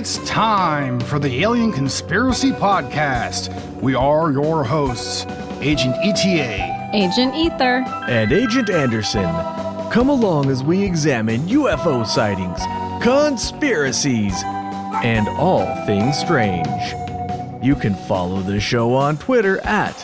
It's time for the Alien Conspiracy Podcast. We are your hosts, Agent ETA, Agent Ether, and Agent Anderson. Come along as we examine UFO sightings, conspiracies, and all things strange. You can follow the show on Twitter at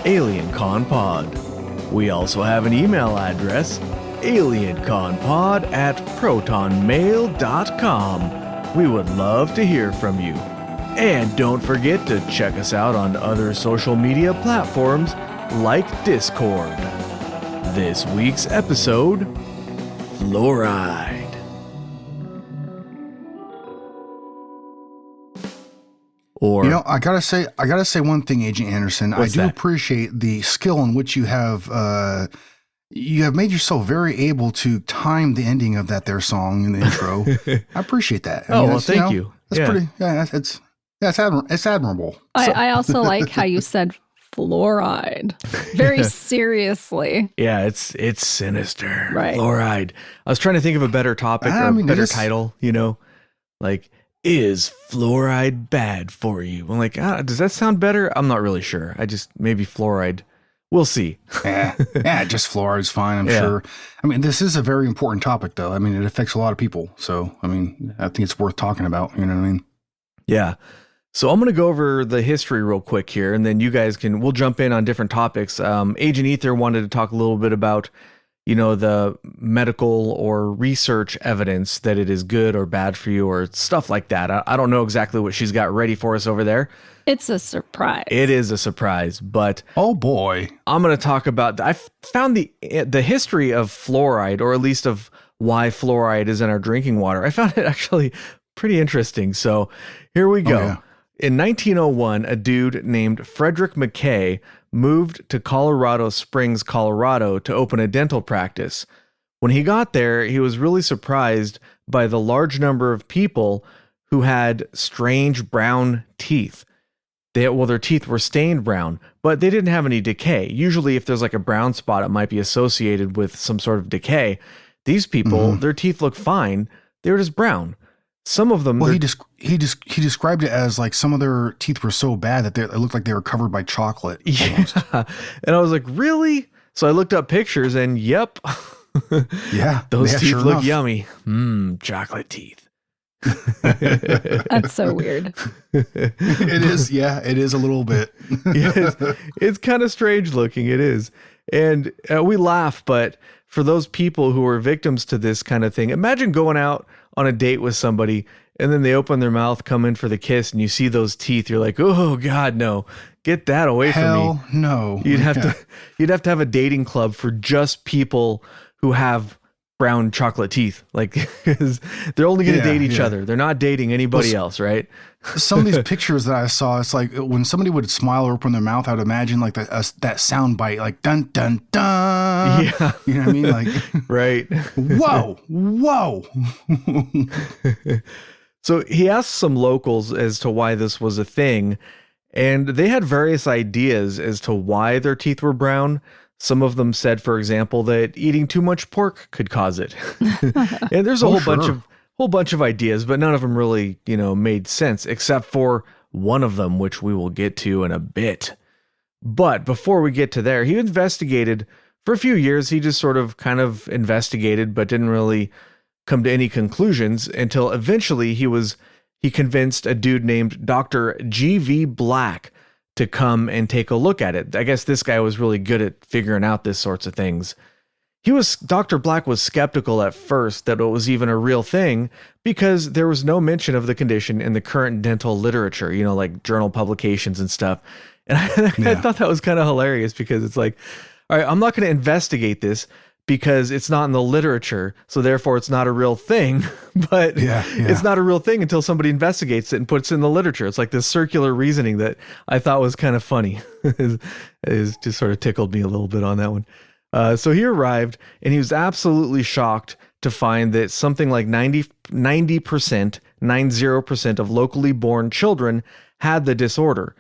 AlienConPod. We also have an email address, alienconpod@protonmail.com. We would love to hear from you. And don't forget to check us out on other social media platforms like Discord. This week's episode, Fluoride. Or, I gotta say one thing, Agent Anderson. I do appreciate the skill in which you have made yourself very able to time the ending of that there song in the intro. I appreciate that. Thank you. That's pretty. Yeah, it's admirable. I also like how you said fluoride very seriously. Yeah, it's sinister. Right. Fluoride. I was trying to think of a better topic or a better title, like, is fluoride bad for you? I'm like, does that sound better? I'm not really sure. Maybe fluoride. We'll see. yeah, just fluoride's fine, I'm sure. I mean, this is a very important topic, though. I mean, it affects a lot of people. So, I mean, I think it's worth talking about. You know what I mean? Yeah. So I'm going to go over the history real quick here, and then you guys we'll jump in on different topics. Agent Ether wanted to talk a little bit about, the medical or research evidence that it is good or bad for you or stuff like that. I don't know exactly what she's got ready for us over there. It's a surprise. It is a surprise, but oh boy, I'm going to talk about. I found the history of fluoride, or at least of why fluoride is in our drinking water. I found it actually pretty interesting. So here we go. Yeah. In 1901, a dude named Frederick McKay moved to Colorado Springs, Colorado to open a dental practice. When he got there, he was really surprised by the large number of people who had strange brown teeth. Their teeth were stained brown, but they didn't have any decay. Usually if there's like a brown spot, it might be associated with some sort of decay. These people, their teeth look fine. They were just brown. Some of them. Well, he described it as like some of their teeth were so bad that it looked like they were covered by chocolate. Yeah, and I was like, really? So I looked up pictures, and yep, yeah, those teeth look yummy. Chocolate teeth. That's so weird. It is. Yeah, it is a little bit. Yeah, it's kind of strange looking. It is, and we laugh, but for those people who are victims to this kind of thing, imagine going out on a date with somebody and then they open their mouth, come in for the kiss, and you see those teeth. You're like, oh God, no, get that away from me. Hell no. You'd have to have a dating club for just people who have brown chocolate teeth. Like, because they're only going to date each other. They're not dating anybody else, right? Some of these pictures that I saw, it's like when somebody would smile or open their mouth, I would imagine like that sound bite, like dun dun dun. Yeah, you know what I mean, like right. Whoa. So he asked some locals as to why this was a thing, and they had various ideas as to why their teeth were brown. Some of them said, for example, that eating too much pork could cause it. And there's a whole bunch of ideas, but none of them really, made sense, except for one of them, which we will get to in a bit. But before we get to there, he investigated for a few years. He just sort of kind of investigated, but didn't really come to any conclusions until eventually he convinced a dude named Dr. G.V. Black to come and take a look at it. I guess this guy was really good at figuring out this sorts of things. Dr. Black was skeptical at first that it was even a real thing because there was no mention of the condition in the current dental literature, like journal publications and stuff. And I thought that was kind of hilarious because it's like, all right, I'm not going to investigate this because it's not in the literature, so therefore it's not a real thing. But it's not a real thing until somebody investigates it and puts it in the literature. It's like this circular reasoning that I thought was kind of funny. It just sort of tickled me a little bit on that one. So he arrived, and he was absolutely shocked to find that something like 90% of locally born children had the disorder.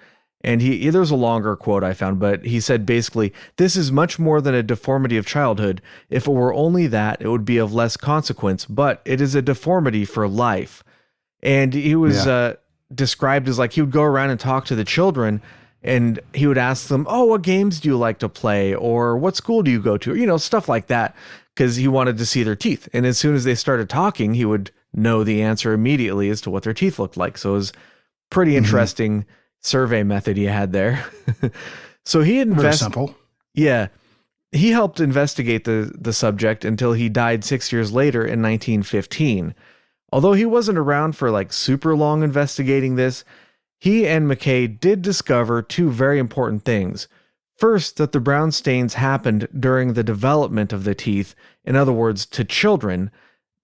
And there's a longer quote I found, but he said basically, this is much more than a deformity of childhood. If it were only that, it would be of less consequence, but it is a deformity for life. And he was described as like, he would go around and talk to the children, and he would ask them, oh, what games do you like to play? Or what school do you go to? Stuff like that, because he wanted to see their teeth. And as soon as they started talking, he would know the answer immediately as to what their teeth looked like. So it was pretty interesting survey method he had there. So he Very simple. Yeah. He helped investigate the subject until he died 6 years later in 1915. Although he wasn't around for like super long investigating this, he and McKay did discover two very important things. First, that the brown stains happened during the development of the teeth, in other words, to children,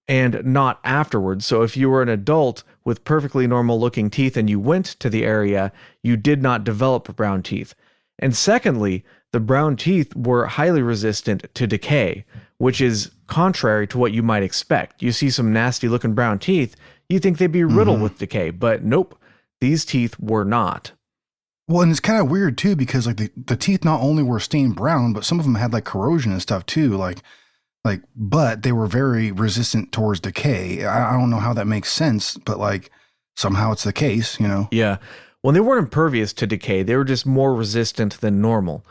and not afterwards. So if you were an adult with perfectly normal looking teeth and you went to the area, you did not develop brown teeth. And secondly, the brown teeth were highly resistant to decay, which is contrary to what you might expect. You see some nasty looking brown teeth, you think they'd be riddled with decay, but nope, these teeth were not. Well, and it's kind of weird too, because like the teeth not only were stained brown, but some of them had like corrosion and stuff too. But they were very resistant towards decay. I don't know how that makes sense, but like somehow it's the case, Yeah. Well, they weren't impervious to decay. They were just more resistant than normal.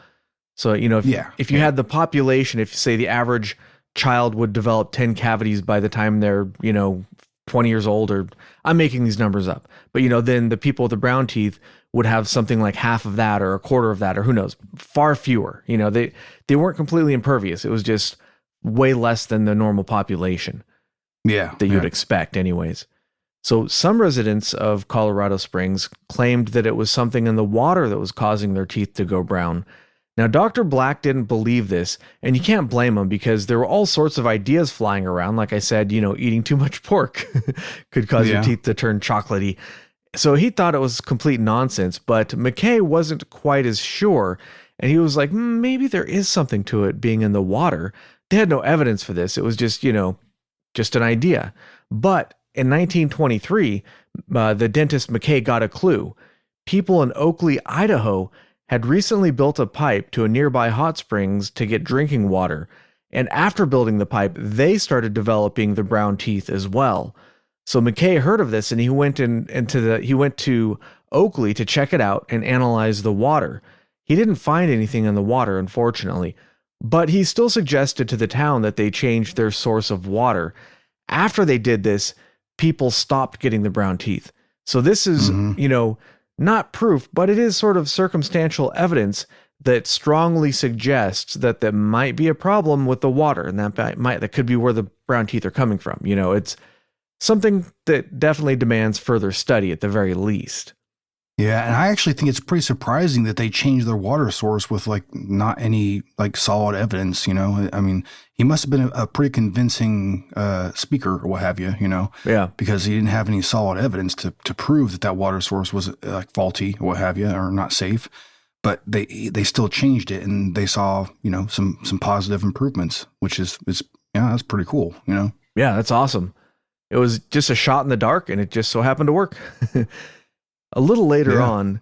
So, if you had the population, if you say the average child would develop 10 cavities by the time they're, 20 years old, or I'm making these numbers up, but then the people with the brown teeth would have something like half of that or a quarter of that, or who knows, far fewer. They weren't completely impervious. It was just way less than the normal population. Yeah. That you'd expect anyways. So some residents of Colorado Springs claimed that it was something in the water that was causing their teeth to go brown. Now, Dr. Black didn't believe this, and you can't blame him, because there were all sorts of ideas flying around. Like I said, eating too much pork could cause your teeth to turn chocolatey. So he thought it was complete nonsense, but McKay wasn't quite as sure, and he was like, maybe there is something to it being in the water. They had no evidence for this. It was just, just an idea. But in 1923, the dentist McKay got a clue. People in Oakley, Idaho, had recently built a pipe to a nearby hot springs to get drinking water. And after building the pipe, they started developing the brown teeth as well. So McKay heard of this, and he went to Oakley to check it out and analyze the water. He didn't find anything in the water, unfortunately, but he still suggested to the town that they change their source of water. After they did this, people stopped getting the brown teeth. So this is, not proof, but it is sort of circumstantial evidence that strongly suggests that there might be a problem with the water, and that could be where the brown teeth are coming from. It's something that definitely demands further study at the very least. Yeah, and I actually think it's pretty surprising that they changed their water source with like not any like solid evidence, I mean, he must have been a pretty convincing speaker or what have you, Yeah. Because he didn't have any solid evidence to prove that water source was like faulty or what have you, or not safe. But they still changed it, and they saw, some positive improvements, which is that's pretty cool, Yeah, that's awesome. It was just a shot in the dark, and it just so happened to work. A little later on,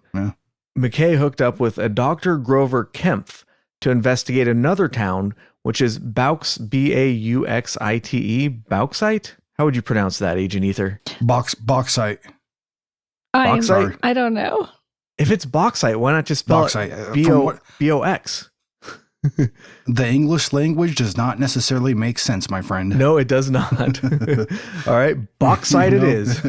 McKay hooked up with a Dr. Grover Kempf to investigate another town, which is Bauxite, Bauxite? Bauxite? How would you pronounce that, Agent Ether? Bauxite. Bauxite? I don't know. If it's bauxite, why not just spell Bauxite. it B-O-X? The English language does not necessarily make sense, my friend. No, it does not. All right, bauxite it is.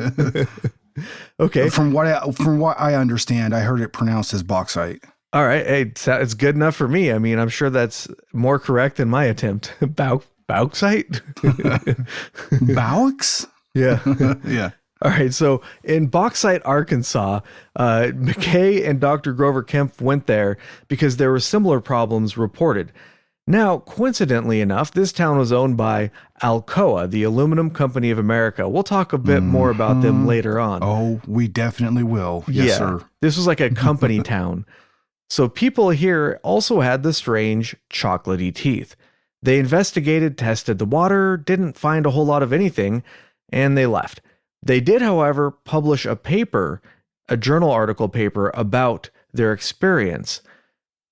Okay. From what I understand, I heard it pronounced as bauxite. All right. Hey, it's good enough for me. I mean, I'm sure that's more correct than my attempt. Bauxite? Baux? Yeah. Yeah. All right. So in Bauxite, Arkansas, McKay and Dr. Grover Kempf went there because there were similar problems reported. Now, coincidentally enough, this town was owned by Alcoa, the Aluminum Company of America. We'll talk a bit more about them later on. Oh, we definitely will. Yes, sir. This was like a company town. So people here also had the strange chocolatey teeth. They investigated, tested the water, didn't find a whole lot of anything, and they left. They did, however, publish a paper, a journal article paper about their experience.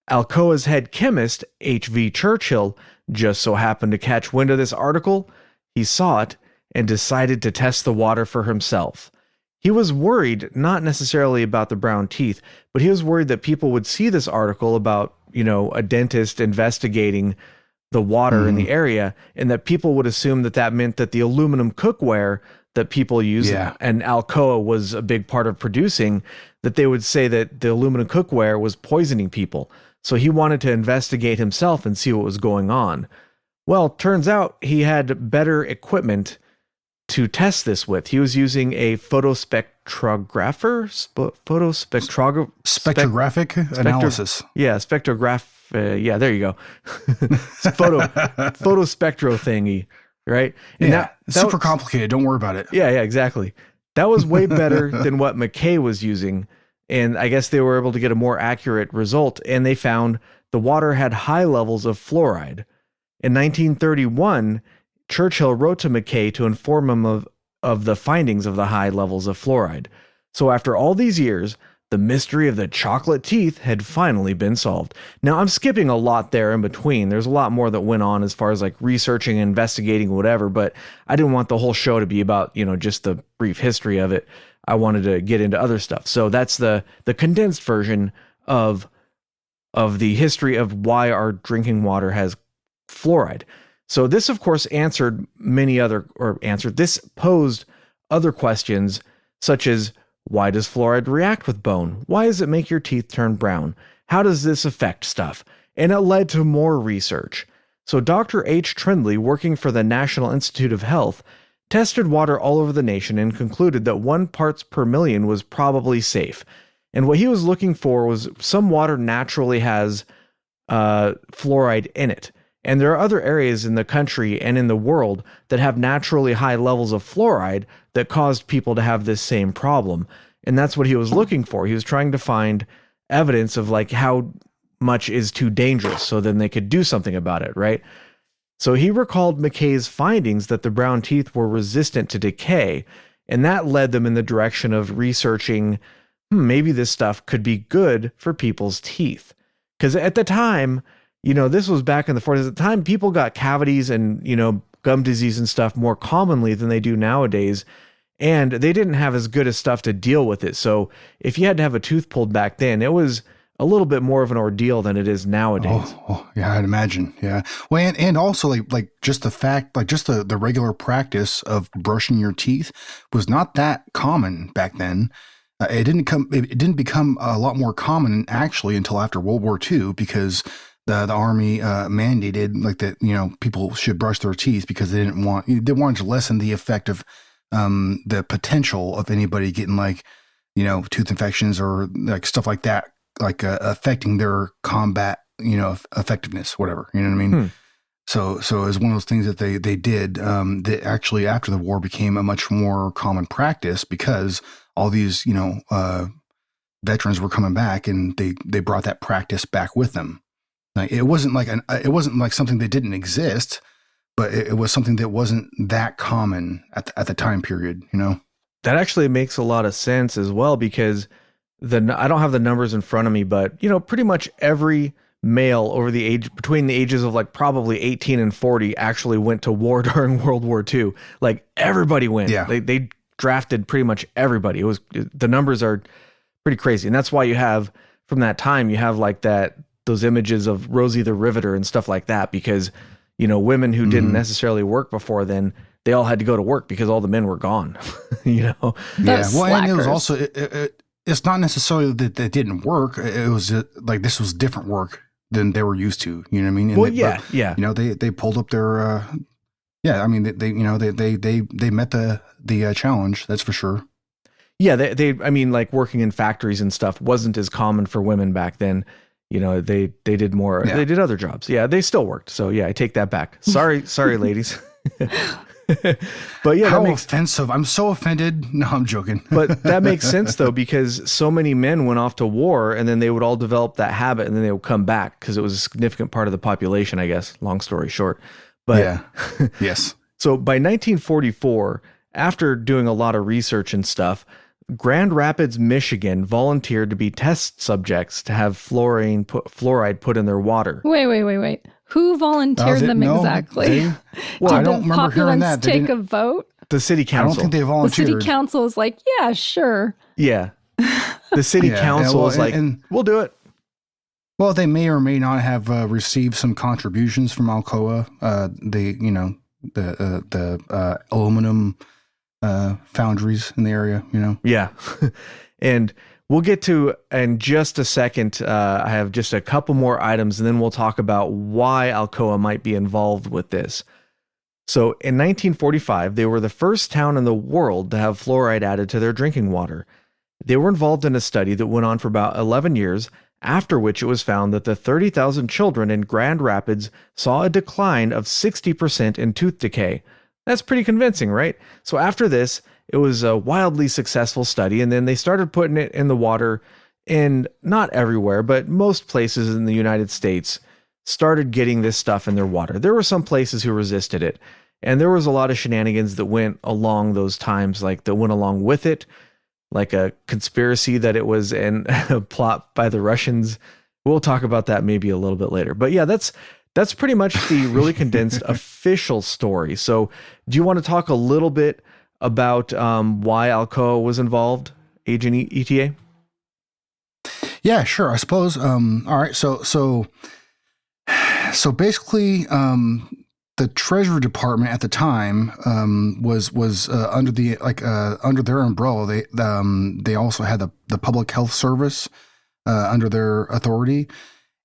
Alcoa's head chemist, H.V. Churchill, just so happened to catch wind of this article. He saw it and decided to test the water for himself. he was worried, not necessarily about the brown teeth, but he was worried that people would see this article about, a dentist investigating the water in the area, and that people would assume that that meant that the aluminum cookware that people use, and Alcoa was a big part of producing, that they would say that the aluminum cookware was poisoning people. So he wanted to investigate himself and see what was going on. Well, turns out he had better equipment to test this with. He was using a spectrographic analysis. Yeah, there you go. Photospectro thingy, right? And that super complicated. Don't worry about it. Yeah, exactly. That was way better than what McKay was using. And I guess they were able to get a more accurate result. And they found the water had high levels of fluoride. In 1931, Churchill wrote to McKay to inform him of the findings of the high levels of fluoride. So after all these years, the mystery of the chocolate teeth had finally been solved. Now, I'm skipping a lot there in between. There's a lot more that went on as far as like researching, investigating, whatever, but I didn't want the whole show to be about, just the brief history of it. I wanted to get into other stuff. So that's the condensed version of the history of why our drinking water has fluoride. So this, of course, this posed other questions, such as, why does fluoride react with bone? Why does it make your teeth turn brown? How does this affect stuff? And it led to more research. So Dr. H. Trindley, working for the National Institute of Health, tested water all over the nation and concluded that 1 parts per million was probably safe. And what he was looking for was some water naturally has fluoride in it. And there are other areas in the country and in the world that have naturally high levels of fluoride that caused people to have this same problem. And that's what he was looking for. He was trying to find evidence of like how much is too dangerous, so then they could do something about it, right? So he recalled McKay's findings that the brown teeth were resistant to decay, and that led them in the direction of researching, maybe this stuff could be good for people's teeth. Because at the time, this was back in the 40s. At the time, people got cavities and, gum disease and stuff more commonly than they do nowadays. And they didn't have as good as stuff to deal with it. So if you had to have a tooth pulled back then, it was a little bit more of an ordeal than it is nowadays. Oh yeah, I'd imagine. Yeah. Well, and also like just the fact, like just the regular practice of brushing your teeth was not that common back then. It didn't become a lot more common actually until after World War II, because the Army mandated like that, people should brush their teeth because they wanted to lessen the effect of the potential of anybody getting like, tooth infections or like stuff like that, like affecting their combat, effectiveness, whatever, you know what I mean? So it was one of those things that they did that actually after the war became a much more common practice, because all these, veterans were coming back and they brought that practice back with them. Like it wasn't like something that didn't exist, but it was something that wasn't that common at the time period, That actually makes a lot of sense as well, because I don't have the numbers in front of me, but pretty much every male between the ages of like probably 18 and 40 actually went to war during World War II. Like everybody went. Yeah. They drafted pretty much everybody. The numbers are pretty crazy. And that's why you have, from that time, you have like those images of Rosie the Riveter and stuff like that, because, women who didn't necessarily work before then, they all had to go to work because all the men were gone, Yeah. Well, and it was also, it's not necessarily that it didn't work. It was like, this was different work than they were used to, you know what I mean? And they pulled up their, I mean, they met the challenge. That's for sure. Yeah. I mean, like working in factories and stuff wasn't as common for women back then. They did more, they did other jobs. Yeah. They still worked. So yeah, I take that back. Sorry, ladies. But yeah, how offensive. I'm so offended. No, I'm joking. But that makes sense though, because so many men went off to war and then they would all develop that habit and then they would come back because it was a significant part of the population, I guess, long story short. But yeah. Yes. So by 1944, after doing a lot of research and stuff, Grand Rapids, Michigan volunteered to be test subjects to have fluoride put in their water. Wait. Who volunteered them exactly? I don't remember hearing that. Did the populace take a vote? The city I council. don't think they The volunteered. city council is like, yeah, sure. Yeah. The city Yeah, council well, is like, we'll do it. Well, they may or may not have received some contributions from Alcoa. The aluminum foundries in the area. Yeah. And we'll get to in just a second. I have just a couple more items, and then we'll talk about why Alcoa might be involved with this. So in 1945, they were the first town in the world to have fluoride added to their drinking water. They were involved in a study that went on for about 11 years, after which it was found that the 30,000 children in Grand Rapids saw a decline of 60% in tooth decay. That's pretty convincing, right? So after this, it was a wildly successful study, and then they started putting it in the water in not everywhere, but most places in the United States started getting this stuff in their water. There were some places who resisted it, and there was a lot of shenanigans that went along those times, like that went along with it, like a conspiracy that it was a plot by the Russians. We'll talk about that maybe a little bit later. But yeah, that's pretty much the really condensed official story. So do you want to talk a little bit about why Alcoa was involved, Agent ETA? Yeah, sure. I suppose. All right. So basically, the Treasury Department at the time was under under their umbrella. They also had the Public Health Service under their authority,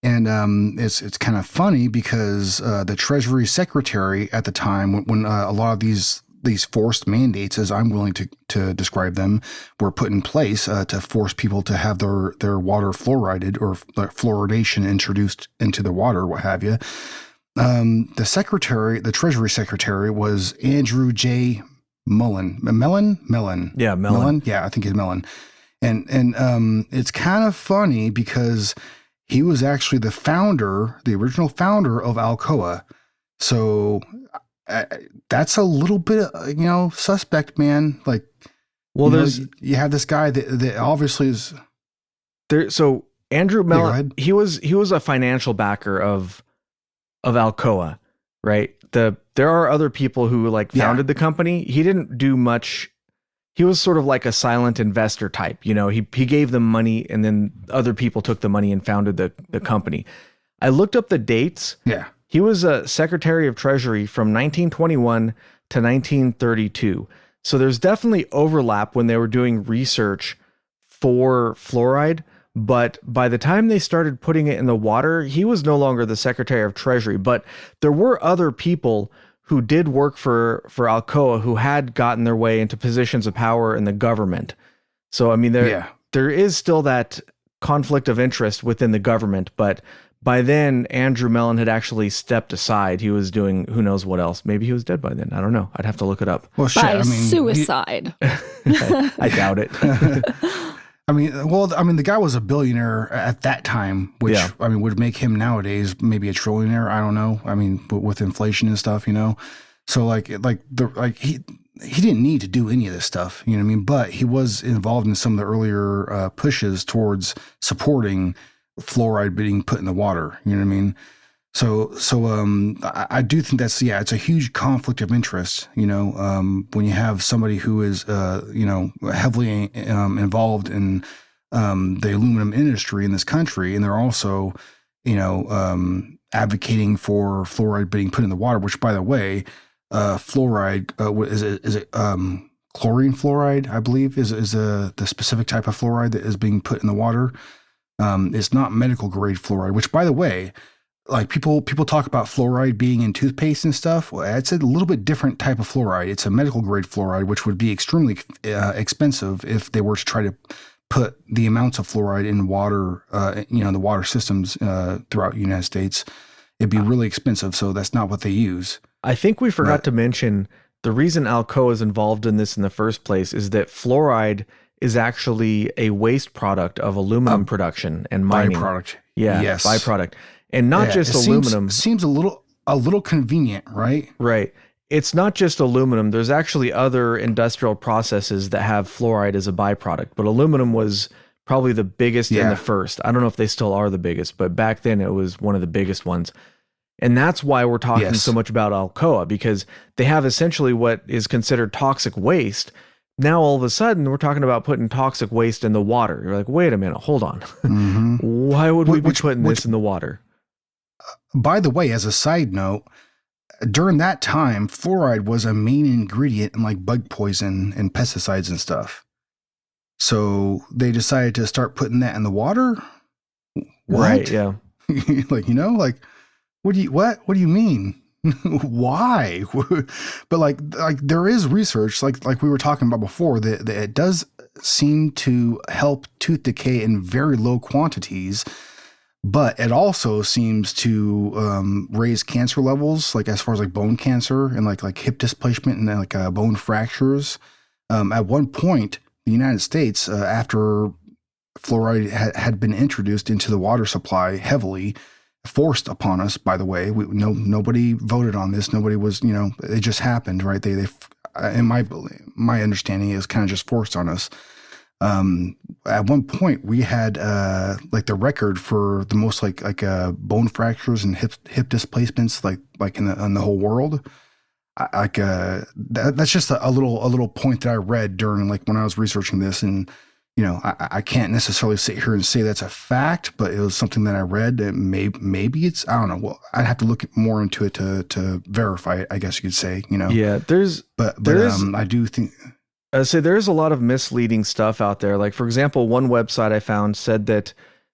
and it's kind of funny because the Treasury Secretary at the time, when a lot of these forced mandates, as I'm willing to describe them, were put in place to force people to have their water fluorided or fluoridation introduced into the water, what have you. The Treasury Secretary was Andrew J. Mellon. Yeah, Mellon. Yeah, I think it's Mellon. And it's kind of funny because he was actually the original founder of Alcoa. So that's a little bit, suspect, man. Like, well, you have this guy that obviously is there. So Andrew Mellon, he was a financial backer of Alcoa, right? There are other people who founded the company. He didn't do much. He was sort of like a silent investor type. He gave them money, and then other people took the money and founded the company. I looked up the dates. Yeah. He was a Secretary of Treasury from 1921 to 1932. So there's definitely overlap when they were doing research for fluoride. But by the time they started putting it in the water, he was no longer the Secretary of Treasury. But there were other people who did work for Alcoa who had gotten their way into positions of power in the government. So, I mean, there is still that conflict of interest within the government, but by then, Andrew Mellon had actually stepped aside. He was doing who knows what else. Maybe he was dead by then. I don't know. I'd have to look it up. Well, by suicide. I doubt it. The guy was a billionaire at that time, which would make him nowadays maybe a trillionaire. I don't know. I mean, but with inflation and stuff, So he didn't need to do any of this stuff. You know what I mean? But he was involved in some of the earlier pushes towards supporting fluoride being put in the water. You know what I mean? So I do think that's, it's a huge conflict of interest, when you have somebody who is, heavily involved in the aluminum industry in this country, and they're also, advocating for fluoride being put in the water, which, by the way, fluoride, is it chlorine fluoride, I believe, is the specific type of fluoride that is being put in the water. It's not medical grade fluoride, which, by the way, people talk about fluoride being in toothpaste and stuff. Well, it's a little bit different type of fluoride. It's a medical grade fluoride, which would be extremely expensive if they were to try to put the amounts of fluoride in water, the water systems throughout the United States. It'd be really expensive. So that's not what they use. I think we forgot to mention the reason Alcoa is involved in this in the first place is that fluoride is actually a waste product of aluminum production and mining. Byproduct. Yeah, yes. Byproduct. And not just aluminum. Seems a little convenient, right? Right. It's not just aluminum. There's actually other industrial processes that have fluoride as a byproduct, but aluminum was probably the biggest and the first. I don't know if they still are the biggest, but back then it was one of the biggest ones. And that's why we're talking Yes. so much about Alcoa, because they have essentially what is considered toxic waste. Now, all of a sudden, we're talking about putting toxic waste in the water. You're like, wait a minute, hold on. Mm-hmm. Why would we be putting this in the water? By the way, as a side note, during that time, fluoride was a main ingredient in like bug poison and pesticides and stuff. So they decided to start putting that in the water. What? Right, yeah. Like, what do you mean? Why? But like there is research, like we were talking about before, that it does seem to help tooth decay in very low quantities, but it also seems to raise cancer levels, like as far as like bone cancer and like hip displacement and like bone fractures. At one point, the United States, after fluoride had been introduced into the water supply heavily, forced upon us, by the way. Nobody voted on this. Nobody was, it just happened, right? They in my understanding, is kind of just forced on us. At one point we had like the record for the most like bone fractures and hip displacements like in the whole world. That's just a little point that I read during like when I was researching this, and I can't necessarily sit here and say that's a fact, but it was something that I read. Maybe it's, I don't know. Well, I'd have to look more into it to verify it, I guess you could say. Yeah, I do think. So there's a lot of misleading stuff out there. Like, for example, one website I found said that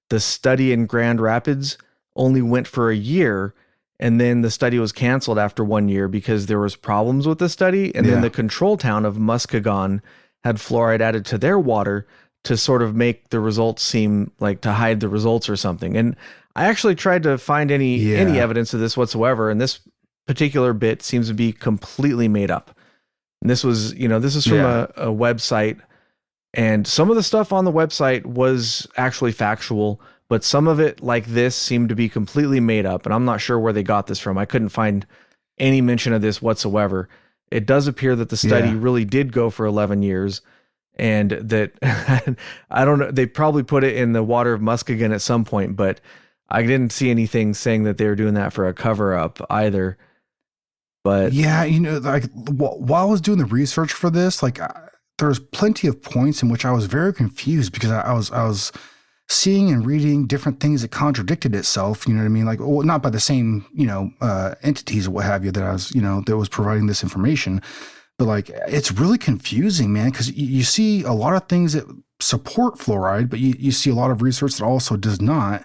the study in Grand Rapids only went for a year, and then the study was canceled after 1 year because there was problems with the study. And then the control town of Muskegon had fluoride added to their water to sort of make the results seem like to hide the results or something. And I actually tried to find any evidence of this whatsoever. And this particular bit seems to be completely made up. And this was, this is from a website, and some of the stuff on the website was actually factual, but some of it, like this, seemed to be completely made up. And I'm not sure where they got this from. I couldn't find any mention of this whatsoever. It does appear that the study really did go for 11 years, and that I don't know, they probably put it in the water of Muskegon at some point, but I didn't see anything saying that they were doing that for a cover up either. But yeah, like while I was doing the research for this, like there's plenty of points in which I was very confused because I was seeing and reading different things that contradicted itself. You know what I mean? Like, well, not by the same, entities or what have you that I was, that was providing this information, but like, it's really confusing, man. Cause you see a lot of things that support fluoride, but you see a lot of research that also does not.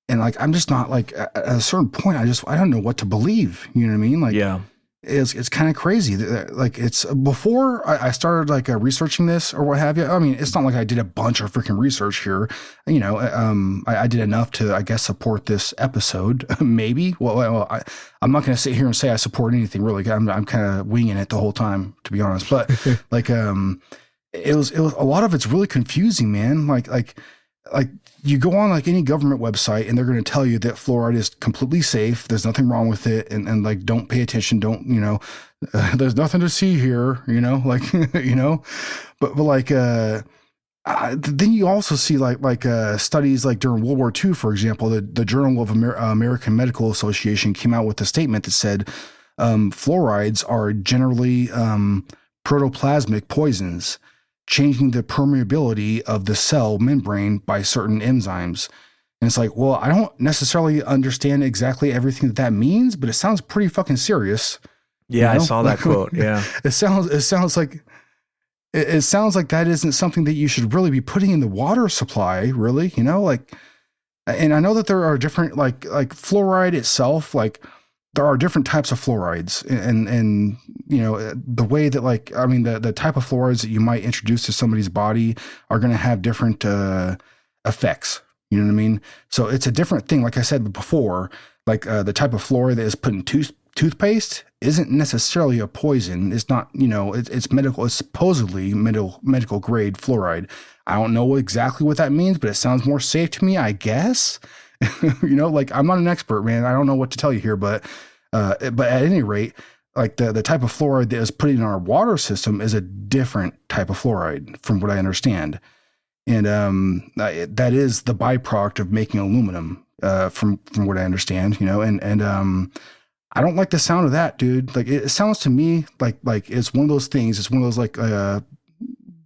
And like, I'm just not like at a certain point, I don't know what to believe. You know what I mean? Like, yeah. It's kind of crazy. Like it's before I started like researching this or what have you. I mean, it's not like I did a bunch of freaking research here. I did enough to, I guess, support this episode. Maybe. Well, I'm not going to sit here and say I support anything really. I'm kind of winging it the whole time, to be honest. But like, it was a lot of it's really confusing, man. Like you go on like any government website and they're going to tell you that fluoride is completely safe. There's nothing wrong with it. And like, don't pay attention. Don't, there's nothing to see here, like, but like, then you also see like studies like during World War II, for example, the Journal of American Medical Association came out with a statement that said, fluorides are generally, protoplasmic poisons, changing the permeability of the cell membrane by certain enzymes. And it's like, well, I don't necessarily understand exactly everything that means, but it sounds pretty fucking serious. Yeah, I saw that quote. Yeah. It sounds like that isn't something that you should really be putting in the water supply, really, like, and I know that there are different, like fluoride itself, like there are different types of fluorides, and the way that the type of fluorides that you might introduce to somebody's body are going to have different effects. You know what I mean? So it's a different thing. Like I said before, like the type of fluoride that is put in toothpaste isn't necessarily a poison. It's not, it's medical. It's supposedly medical grade fluoride. I don't know exactly what that means, but it sounds more safe to me, I guess. Like I'm not an expert, man. I don't know what to tell you here, but at any rate, like the type of fluoride that is put in our water system is a different type of fluoride from what I understand. And that is the byproduct of making aluminum. from what I understand, and I don't like the sound of that, dude. Like it sounds to me like it's one of those things. It's one of those like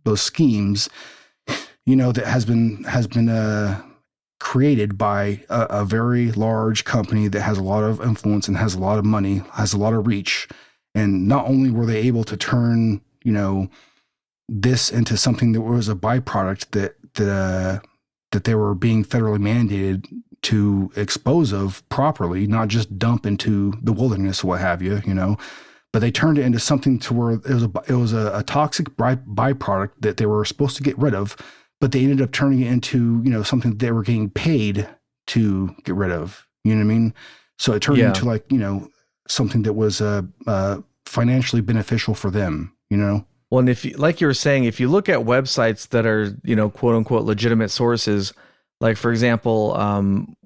those schemes, that has been created by a very large company that has a lot of influence and has a lot of money, has a lot of reach. And not only were they able to turn, this into something that was a byproduct that they were being federally mandated to expose of properly, not just dump into the wilderness or what have you, but they turned it into something to where it was a toxic byproduct that they were supposed to get rid of, but they ended up turning it into, something that they were getting paid to get rid of. You know what I mean? So it turned into like, something that was financially beneficial for them, Well, and like you were saying, if you look at websites that are, quote unquote, legitimate sources, like, for example,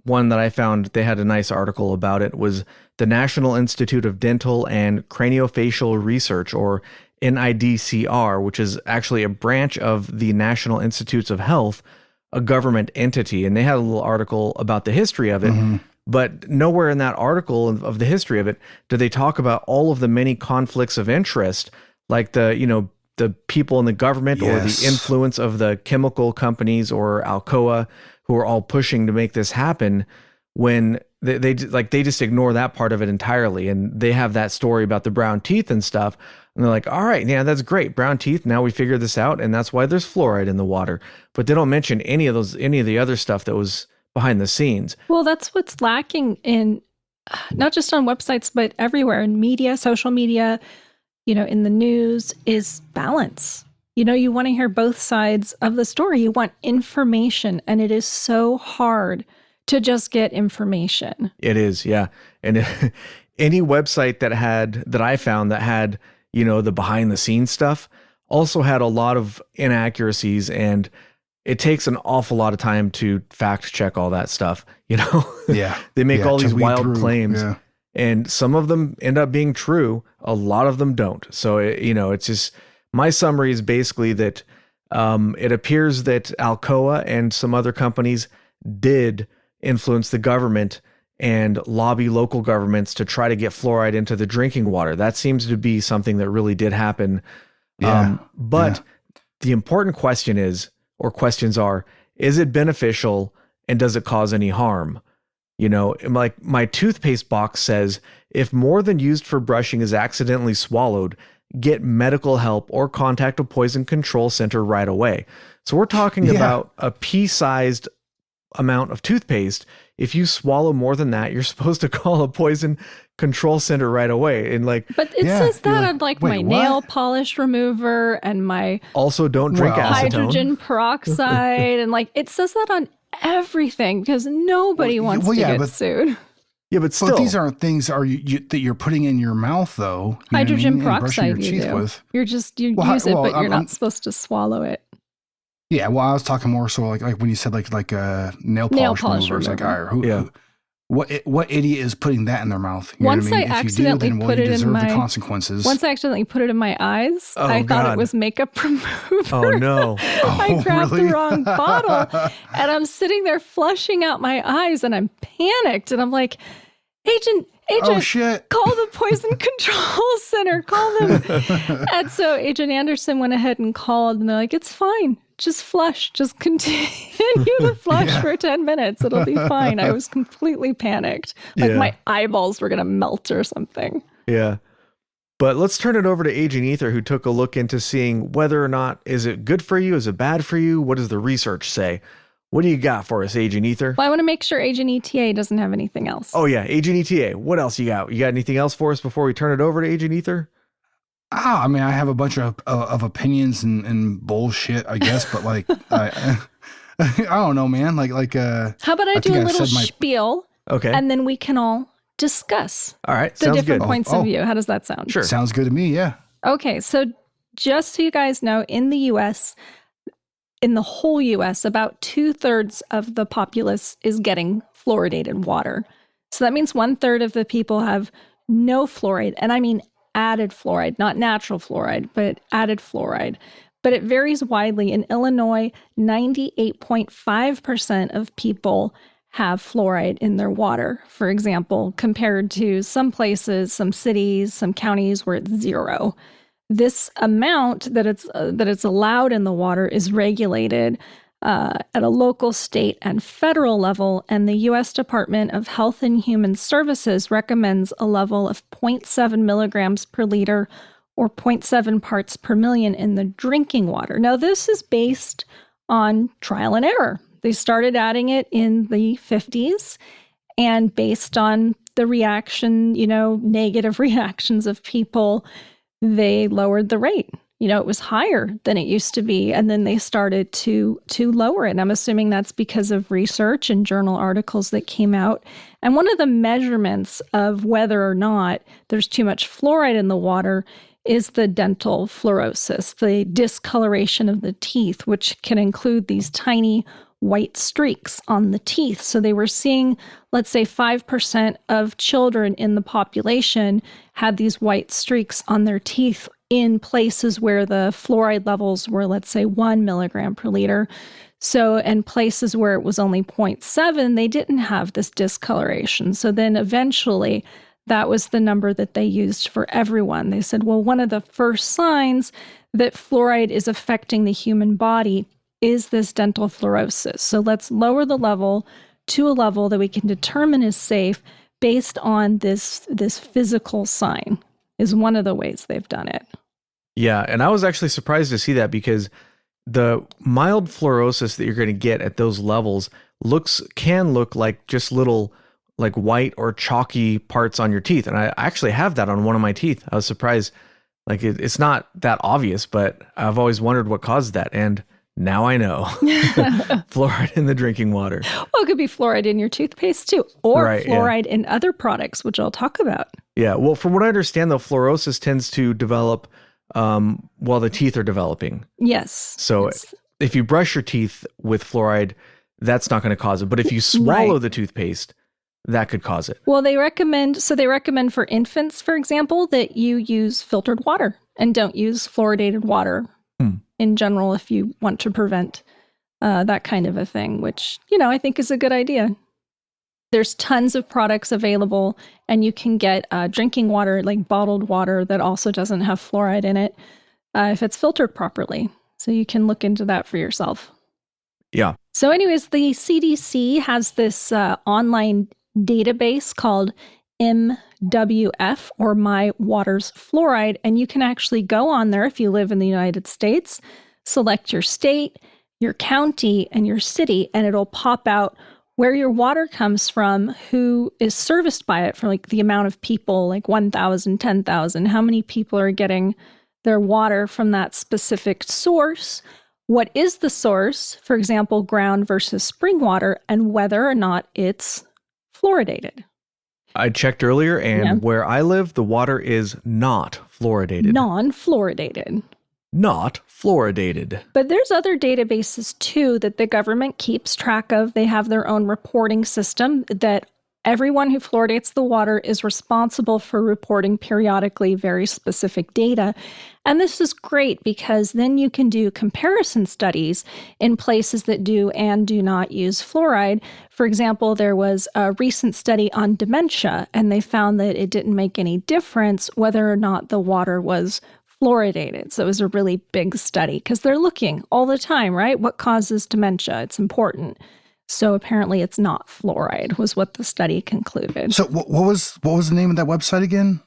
one that I found, they had a nice article about it, was the National Institute of Dental and Craniofacial Research, or NIDCR, which is actually a branch of the National Institutes of Health, a government entity. And they had a little article about the history of it. Mm-hmm. But nowhere in that article of the history of it do they talk about all of the many conflicts of interest, like the people in the government or the influence of the chemical companies or Alcoa, who are all pushing to make this happen, when they just ignore that part of it entirely. And they have that story about the brown teeth and stuff. And they're like, all right, yeah, that's great. Brown teeth. Now we figured this out. And that's why there's fluoride in the water. But they don't mention any of the other stuff that was behind the scenes. Well, that's what's lacking in, not just on websites, but everywhere in media, social media, in the news, is balance. You want to hear both sides of the story. You want information, and it is so hard to just get information. It is, yeah. And any website that I found that had, the behind the scenes stuff also had a lot of inaccuracies, and it takes an awful lot of time to fact check all that stuff. Yeah. They make all these wild claims, and some of them end up being true. A lot of them don't. So, it's just, my summary is basically that it appears that Alcoa and some other companies did influence the government and lobby local governments to try to get fluoride into the drinking water. That seems to be something that really did happen. But the important question questions are, is it beneficial and does it cause any harm? Like my toothpaste box says, if more than used for brushing is accidentally swallowed, get medical help or contact a poison control center right away. So we're talking about a pea-sized amount of toothpaste. If you swallow more than that, you're supposed to call a poison control center right away. And but it says that on my nail polish remover and my also don't drink acetone. Hydrogen peroxide, and it says that on everything because nobody wants to get sued. Yeah, but still, these aren't things that you're putting in your mouth, though. Hydrogen peroxide, you do. With. You use it, but you're not supposed to swallow it. Yeah, well, I was talking more so like when you said like nail polish remover. It's like, all right, what idiot is putting that in their mouth? Once I accidentally put it in my consequences. Once I accidentally put it in my eyes, I thought it was makeup remover. Oh no! I grabbed the wrong bottle, and I'm sitting there flushing out my eyes, and I'm panicked, and I'm like, Agent, oh, shit. Call the poison control center. Call them. And so Agent Anderson went ahead and called, and they're like, it's fine. Just flush. Just continue to flush for 10 minutes. It'll be fine. I was completely panicked. My eyeballs were going to melt or something. Yeah. But let's turn it over to Agent Ether, who took a look into seeing whether or not, is it good for you? Is it bad for you? What does the research say? What do you got for us, Agent Ether? Well, I want to make sure Agent ETA doesn't have anything else. Oh, yeah. Agent ETA. What else you got? You got anything else for us before we turn it over to Agent Ether? I mean, I have a bunch of opinions and bullshit, I guess, but I don't know, man. How about I do a little spiel? Okay. And then we can all discuss. All right. The different points of view. How does that sound? Sure. Sounds good to me. Yeah. Okay. So just so you guys know, in the U.S., in the whole U.S., about 2/3 of the populace is getting fluoridated water. So that means 1/3 of the people have no fluoride. And I mean added fluoride, not natural fluoride, but added fluoride. But it varies widely. In Illinois, 98.5% of people have fluoride in their water, for example, compared to some places, some cities, some counties where it's 0. This amount that it's allowed in the water is regulated at a local, state, and federal level, and the U.S. Department of Health and Human Services recommends a level of 0.7 milligrams per liter or 0.7 parts per million in the drinking water. Now, this is based on trial and error. They started adding it in the 50s, and based on the reaction, negative reactions of people, they lowered the rate. It was higher than it used to be, and then they started to lower it. And I'm assuming that's because of research and journal articles that came out. And one of the measurements of whether or not there's too much fluoride in the water is the dental fluorosis, the discoloration of the teeth, which can include these tiny white streaks on the teeth. So they were seeing, let's say 5% of children in the population had these white streaks on their teeth in places where the fluoride levels were, let's say 1 milligram per liter. So in places where it was only 0.7, they didn't have this discoloration. So then eventually that was the number that they used for everyone. They said, well, one of the first signs that fluoride is affecting the human body is this dental fluorosis. So let's lower the level to a level that we can determine is safe based on this physical sign, is one of the ways they've done it. Yeah, and I was actually surprised to see that, because the mild fluorosis that you're going to get at those levels can look like just little like white or chalky parts on your teeth. And I actually have that on one of my teeth. I was surprised. Like it's not that obvious, but I've always wondered what caused that. And now I know. Fluoride in the drinking water. Well, it could be fluoride in your toothpaste too, or fluoride in other products, which I'll talk about. Yeah. Well, from what I understand, though, fluorosis tends to develop while the teeth are developing. Yes. So if you brush your teeth with fluoride, that's not going to cause it. But if you swallow the toothpaste, that could cause it. Well, they recommend for infants, for example, that you use filtered water and don't use fluoridated water in general if you want to prevent that kind of a thing, which, I think is a good idea. There's tons of products available, and you can get drinking water, like bottled water, that also doesn't have fluoride in it if it's filtered properly. So you can look into that for yourself. Yeah. So anyways, the CDC has this online database called MWF, or My Water's Fluoride, and you can actually go on there if you live in the United States, select your state, your county, and your city, and it'll pop out where your water comes from, who is serviced by it, for like the amount of people, like 1,000, 10,000, how many people are getting their water from that specific source, what is the source, for example, ground versus spring water, and whether or not it's fluoridated. I checked earlier, and where I live, the water is not fluoridated. Non-fluoridated. Not fluoridated. But there's other databases too that the government keeps track of. They have their own reporting system that everyone who fluoridates the water is responsible for reporting periodically very specific data. And this is great because then you can do comparison studies in places that do and do not use fluoride. For example, there was a recent study on dementia, and they found that it didn't make any difference whether or not the water was fluoridated. So it was a really big study because they're looking all the time, right? What causes dementia? It's important. So apparently it's not fluoride, was what the study concluded. So what was the name of that website again?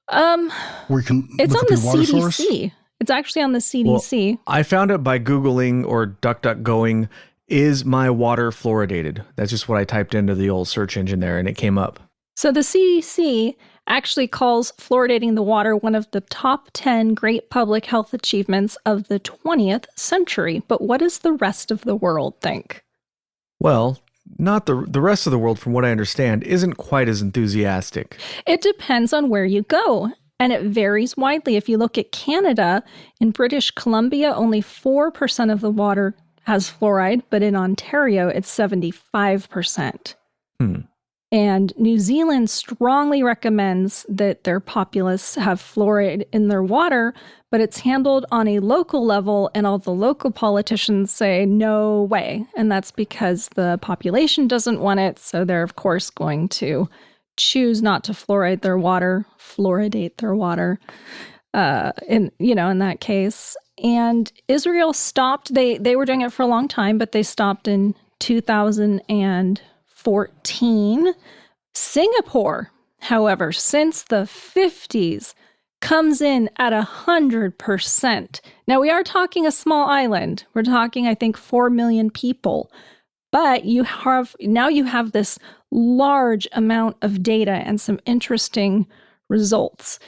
Where you can it's look on up the your water CDC. source? It's actually on the CDC. Well, I found it by Googling or DuckDuckGoing, is my water fluoridated? That's just what I typed into the old search engine there, and it came up. So the CDC actually calls fluoridating the water one of the top 10 great public health achievements of the 20th century. But what does the rest of the world think? Well, not the rest of the world, from what I understand, isn't quite as enthusiastic. It depends on where you go, and it varies widely. If you look at Canada, in British Columbia, only 4% of the water has fluoride, but in Ontario, it's 75%. And New Zealand strongly recommends that their populace have fluoride in their water, but it's handled on a local level, and all the local politicians say, no way. And that's because the population doesn't want it, so they're, of course, going to choose not to fluoridate their water, in that case. And Israel stopped, they were doing it for a long time, but they stopped in 2014. Singapore, however, since the 50s, comes in at 100%. Now, we are talking a small island. We're talking, I think, 4 million people. But you have this large amount of data and some interesting results.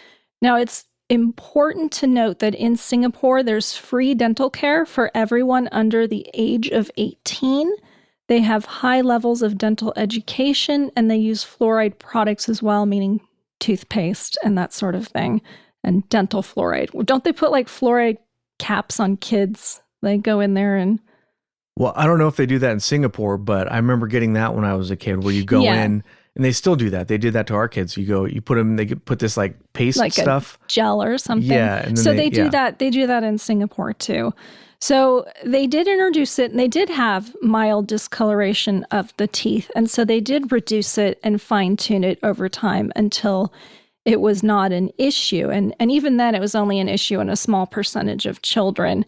Now, it's important to note that in Singapore, there's free dental care for everyone under the age of 18. They have high levels of dental education, and they use fluoride products as well, meaning toothpaste and that sort of thing, and dental fluoride. Don't they put like fluoride caps on kids? They go in there and... Well, I don't know if they do that in Singapore, but I remember getting that when I was a kid, where you go in, and they still do that. They did that to our kids. You put them, they put this like paste like stuff. A gel or something. Yeah. And then so they do that. They do that in Singapore too. So they did introduce it, and they did have mild discoloration of the teeth. And so they did reduce it and fine tune it over time until it was not an issue. And even then, it was only an issue in a small percentage of children.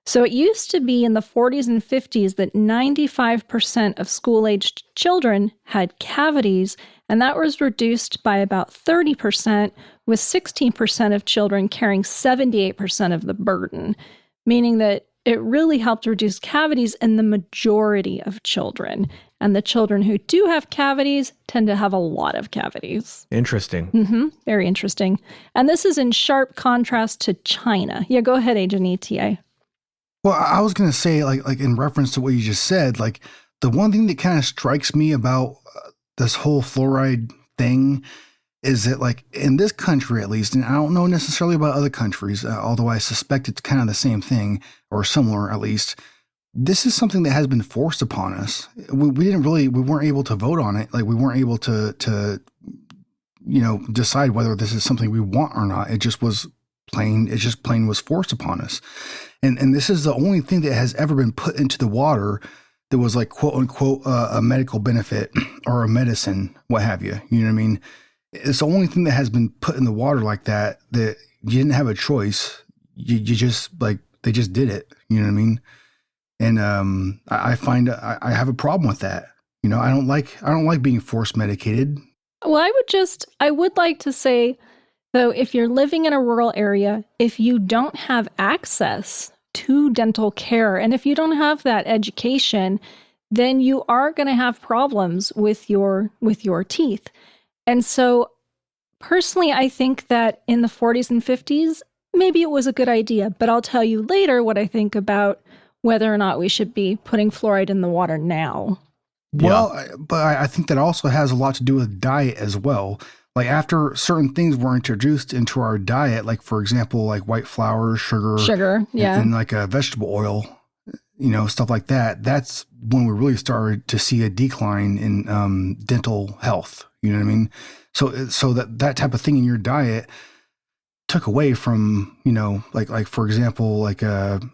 So it used to be in the 40s and 50s that 95% of school-aged children had cavities, and that was reduced by about 30%, with 16% of children carrying 78% of the burden, meaning that it really helped reduce cavities in the majority of children. And the children who do have cavities tend to have a lot of cavities. Interesting. Very interesting. And this is in sharp contrast to China. Yeah, go ahead, Agent ETA. Well, I was going to say, like in reference to what you just said, like the one thing that kind of strikes me about this whole fluoride thing is that, like, in this country at least, and I don't know necessarily about other countries, although I suspect it's kind of the same thing or similar at least, this is something that has been forced upon us. We weren't able to vote on it. Like, we weren't able to decide whether this is something we want or not. It just plain was forced upon us. And this is the only thing that has ever been put into the water that was like, quote unquote, a medical benefit or a medicine, what have you. You know what I mean? It's the only thing that has been put in the water like that you didn't have a choice. You just, like, they just did it. You know what I mean? And I find I have a problem with that. You know, I don't like being force medicated. Well, I would like to say, though, if you're living in a rural area, if you don't have access to dental care, and if you don't have that education, then you are going to have problems with your teeth. And so personally, I think that in the 40s and 50s, maybe it was a good idea, but I'll tell you later what I think about whether or not we should be putting fluoride in the water now. Well, but I think that also has a lot to do with diet as well. Like, after certain things were introduced into our diet, like, for example, like white flour, sugar, yeah, and like a vegetable oil, stuff like that. That's when we really started to see a decline in dental health. You know what I mean? So that type of thing in your diet took away from, like for example, like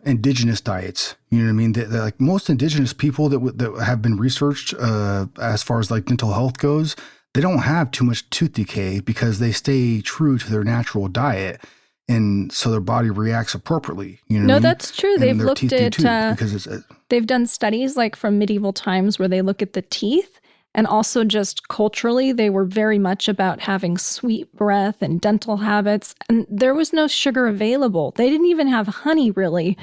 indigenous diets. You know what I mean? That like most indigenous people that have been researched as far as like dental health goes, they don't have too much tooth decay because they stay true to their natural diet, and so their body reacts appropriately. You know what I mean? That's true. And They've their looked teeth do at too, because they've done studies like from medieval times where they look at the teeth, and also just culturally, they were very much about having sweet breath and dental habits, and there was no sugar available. They didn't even have honey, really,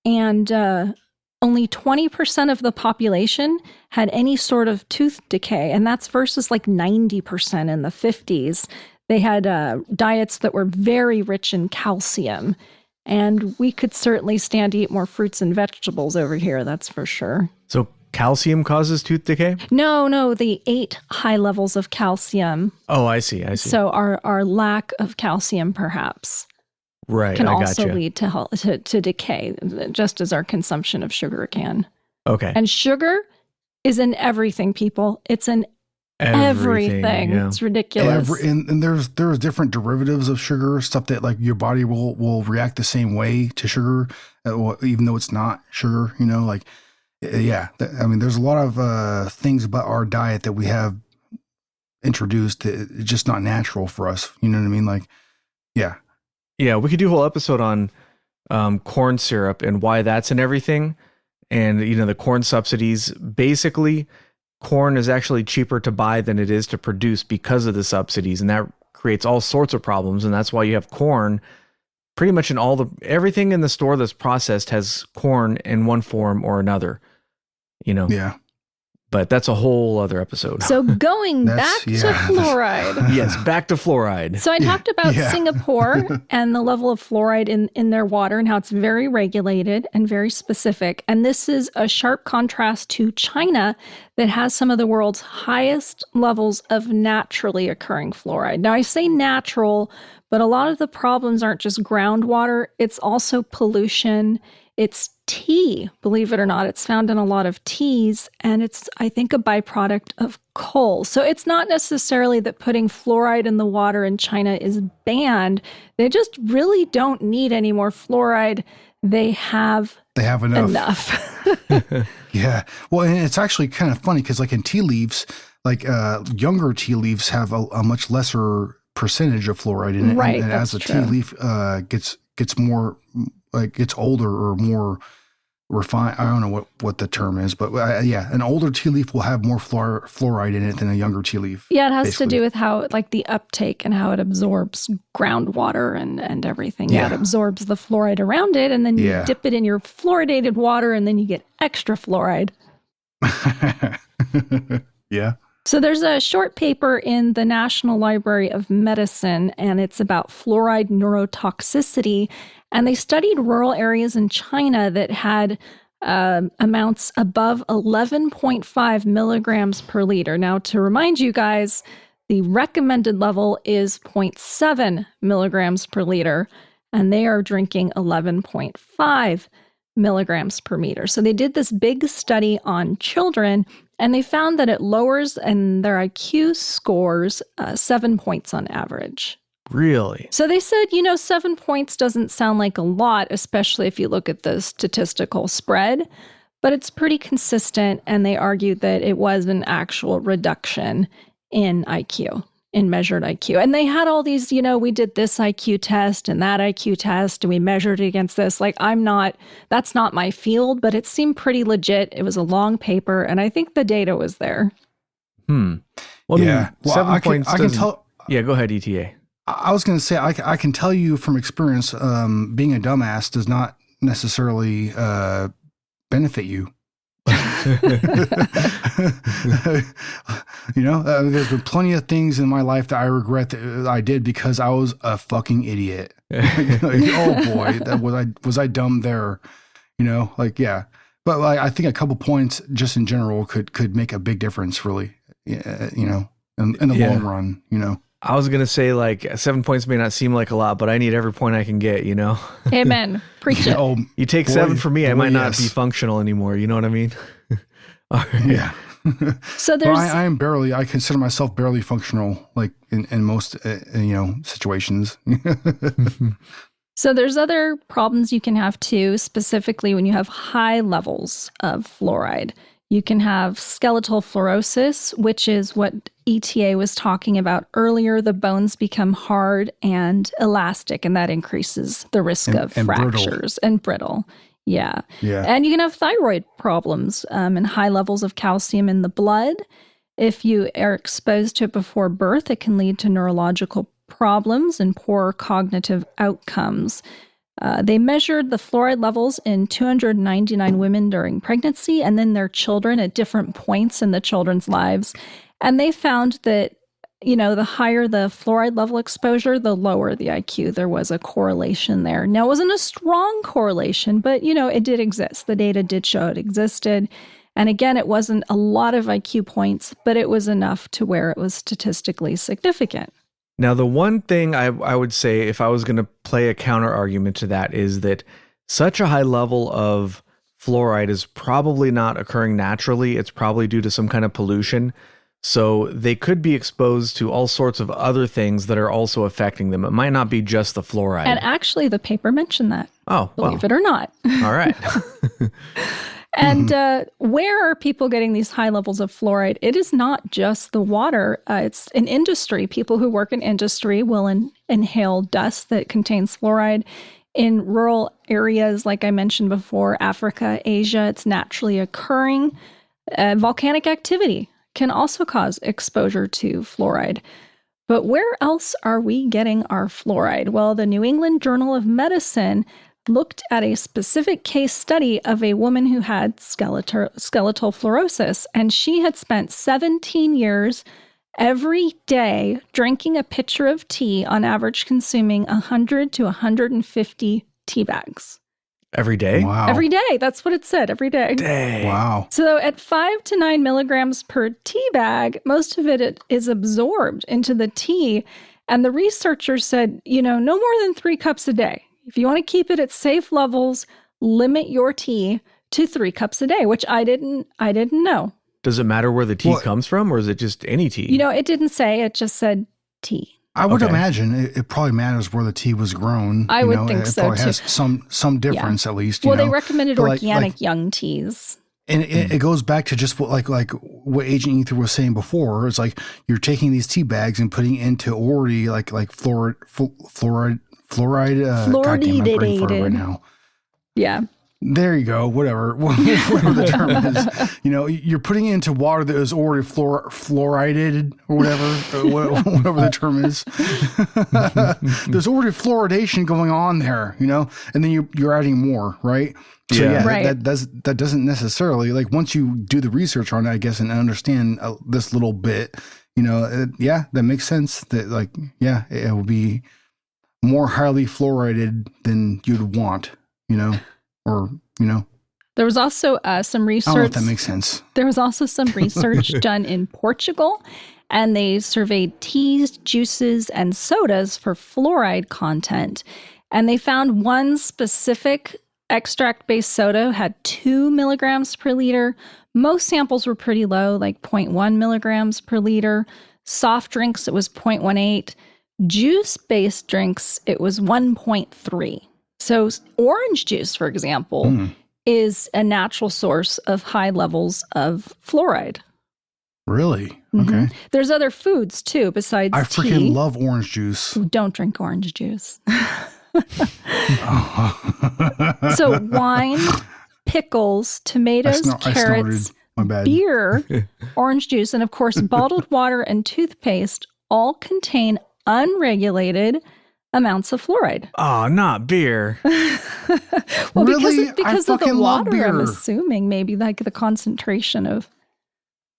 and only 20% of the population had any sort of tooth decay, and that's versus like 90% in the 50s. They had diets that were very rich in calcium, and we could certainly stand to eat more fruits and vegetables over here, that's for sure. So calcium causes tooth decay? No, they ate high levels of calcium. Oh, I see. So our lack of calcium, perhaps, can also lead to decay, just as our consumption of sugar can. Okay. And sugar is in everything, people. It's in everything. Yeah. It's ridiculous. And there's different derivatives of sugar, stuff that like your body will react the same way to sugar, even though it's not sugar. Like yeah. I mean, there's a lot of things about our diet that we have introduced that it's just not natural for us. You know what I mean? Like yeah. Yeah, we could do a whole episode on corn syrup and why that's in everything. And, the corn subsidies. Basically, corn is actually cheaper to buy than it is to produce because of the subsidies. And that creates all sorts of problems. And that's why you have corn pretty much in everything in the store that's processed has corn in one form or another, Yeah. But that's a whole other episode. So going back to fluoride. Yes, back to fluoride. So I talked about Singapore and the level of fluoride in their water and how it's very regulated and very specific. And this is a sharp contrast to China that has some of the world's highest levels of naturally occurring fluoride. Now I say natural, but a lot of the problems aren't just groundwater. It's also pollution. It's tea, believe it or not. It's found in a lot of teas, and it's, I think, a byproduct of coal. So it's not necessarily that putting fluoride in the water in China is banned. They just really don't need any more fluoride. They have enough. Yeah. Well, and it's actually kind of funny because like in tea leaves, like younger tea leaves have a much lesser percentage of fluoride in it. Right. And as the tea leaf gets more, like gets older or more refined, I don't know what the term is, but yeah, an older tea leaf will have more fluoride in it than a younger tea leaf. Yeah, it has to do with how like the uptake and how it absorbs groundwater and everything. Yeah, it absorbs the fluoride around it, and then you dip it in your fluoridated water, and then you get extra fluoride. Yeah. So there's a short paper in the National Library of Medicine, and it's about fluoride neurotoxicity. And they studied rural areas in China that had amounts above 11.5 milligrams per liter. Now, to remind you guys, the recommended level is 0.7 milligrams per liter, and they are drinking 11.5 milligrams per meter. So they did this big study on children, and they found that it lowers in their IQ scores 7 points on average. Really? So they said, 7 points doesn't sound like a lot, especially if you look at the statistical spread, but it's pretty consistent. And they argued that it was an actual reduction in IQ, in measured IQ. And they had all these, we did this IQ test and that IQ test, and we measured it against this. Like, that's not my field, but it seemed pretty legit. It was a long paper, and I think the data was there. Well, yeah. I mean, 7 points. I can tell. Yeah, go ahead, ETA. I was going to say, I can tell you from experience, being a dumbass does not necessarily benefit you. There's been plenty of things in my life that I regret that I did because I was a fucking idiot. Oh boy, was I dumb there? Yeah. But I think a couple points just in general could make a big difference, really. In the long run. I was going to say, like, 7 points may not seem like a lot, but I need every point I can get, Amen. Preach it. Oh, you take 7 from me, I might not be functional anymore. You know what I mean? All right. Yeah. So there's... I consider myself barely functional, like in most, situations. So there's other problems you can have too, specifically when you have high levels of fluoride. You can have skeletal fluorosis, which is what ETA was talking about earlier. The bones become hard and elastic, and that increases the risk of fractures and brittle. Yeah. And you can have thyroid problems and high levels of calcium in the blood. If you are exposed to it before birth, it can lead to neurological problems and poor cognitive outcomes. They measured the fluoride levels in 299 women during pregnancy and then their children at different points in the children's lives. And they found that, the higher the fluoride level exposure, the lower the IQ. There was a correlation there. Now, it wasn't a strong correlation, but, it did exist. The data did show it existed. And again, it wasn't a lot of IQ points, but it was enough to where it was statistically significant. Now, the one thing I would say, if I was going to play a counter argument to that, is that such a high level of fluoride is probably not occurring naturally. It's probably due to some kind of pollution. So they could be exposed to all sorts of other things that are also affecting them. It might not be just the fluoride. And actually, the paper mentioned that. Oh, believe it or not. All right. And where are people getting these high levels of fluoride? It is not just the water. It's in industry. People who work in industry will inhale dust that contains fluoride. In rural areas, like I mentioned before, Africa, Asia, it's naturally occurring. Volcanic activity can also cause exposure to fluoride. But where else are we getting our fluoride? Well, the New England Journal of Medicine looked at a specific case study of a woman who had skeletal fluorosis, and she had spent 17 years every day drinking a pitcher of tea, on average consuming 100 to 150 tea bags. Every day? Wow. Every day. That's what it said, every day. Dang. Wow. So at 5 to 9 milligrams per tea bag, most of it is absorbed into the tea. And the researchers said, no more than 3 cups a day. If you want to keep it at safe levels, limit your tea to 3 cups a day, which I didn't know. Does it matter where the tea comes from, or is it just any tea? It didn't say. It just said tea. I would imagine it probably matters where the tea was grown. I would think so, It probably has some difference at least. Well, they recommended organic young teas. And it goes back to just what what Agent Ether was saying before. It's like you're taking these tea bags and putting into already like fluoride. Goddamn, I'm brain fart right now. Yeah. There you go. Whatever the term is. You're putting it into water that is already fluoridated or whatever the term is. There's already fluoridation going on there, and then you're adding more, right? So right. that doesn't necessarily, like, once you do the research on it, I guess, and understand this little bit, that makes sense that it will be more highly fluoridated than you'd want, There was also some research. I don't know if that makes sense. There was also some research done in Portugal, and they surveyed teas, juices, and sodas for fluoride content. And they found one specific extract-based soda had 2 milligrams per liter. Most samples were pretty low, like 0.1 milligrams per liter. Soft drinks, it was 0.18. Juice-based drinks, it was 1.3. So orange juice, for example, is a natural source of high levels of fluoride. Really? Mm-hmm. Okay. There's other foods, too, besides tea. I freaking love orange juice. Don't drink orange juice. So wine, pickles, tomatoes, carrots, beer, orange juice, and of course, bottled water and toothpaste all contain unregulated amounts of fluoride. Oh, not beer. Well, really? because of the water, I'm assuming maybe like the concentration of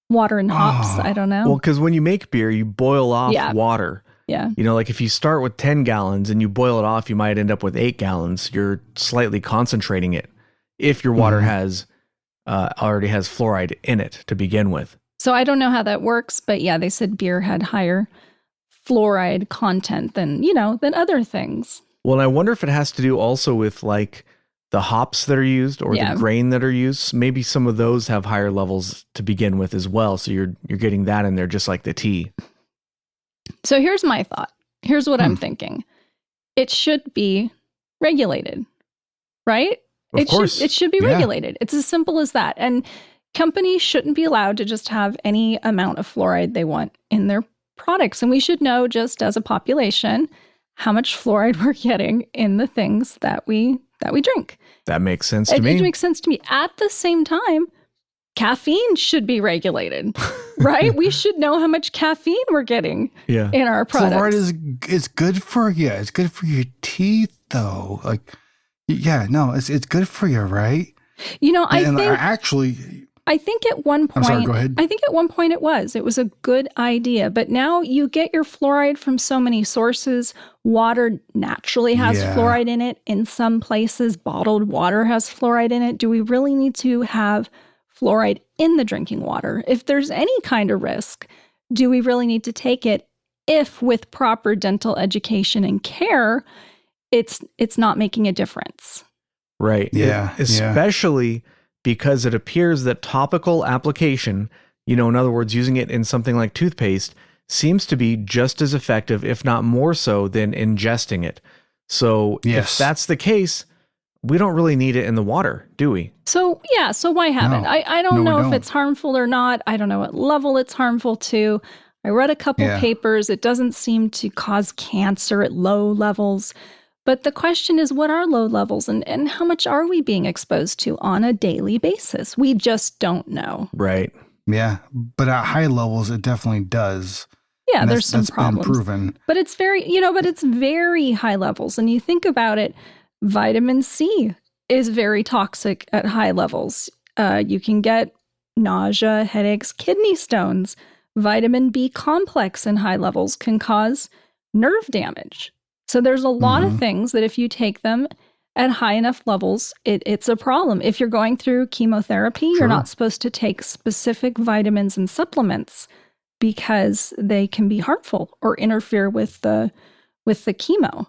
water and hops. I don't know. Well, because when you make beer, you boil off water. Yeah. Like if you start with 10 gallons and you boil it off, you might end up with 8 gallons. You're slightly concentrating it if your water already has fluoride in it to begin with. So I don't know how that works, but yeah, they said beer had higher fluoride content than other things. Well, and I wonder if it has to do also with like the hops that are used or the grain that are used. Maybe some of those have higher levels to begin with as well. So you're getting that in there just like the tea. So here's my thought. Here's what I'm thinking. It should be regulated, right? Of course. It should be regulated. It's as simple as that. And companies shouldn't be allowed to just have any amount of fluoride they want in their products. And we should know, just as a population, how much fluoride we're getting in the things that we drink. That makes sense to me. It makes sense to me. At the same time, caffeine should be regulated, right? We should know how much caffeine we're getting in our products. Fluoride is good for you. It's good for your teeth, though. It's good for you, right? I think at one point, I'm sorry, go ahead. I think at one point it was a good idea, but now you get your fluoride from so many sources. Water naturally has fluoride in it. In some places, bottled water has fluoride in it. Do we really need to have fluoride in the drinking water? If there's any kind of risk, do we really need to take it if with proper dental education and care, it's not making a difference? Right. Yeah. Especially because it appears that topical application In other words, using it in something like toothpaste seems to be just as effective, if not more so, than ingesting it. So if that's the case, we don't really need it in the water, do we? So why have it? I don't know if it's harmful or not. I don't know what level it's harmful to. I read a couple papers. It doesn't seem to cause cancer at low levels. But the question is, what are low levels and how much are we being exposed to on a daily basis? We just don't know. Right. Yeah. But at high levels, it definitely does. Yeah, there's some problems. Been proven. But it's very high levels. And you think about it, vitamin C is very toxic at high levels. You can get nausea, headaches, kidney stones. Vitamin B complex in high levels can cause nerve damage. So there's a lot of things that if you take them at high enough levels, it's a problem. If you're going through chemotherapy, you're not supposed to take specific vitamins and supplements because they can be harmful or interfere with the chemo.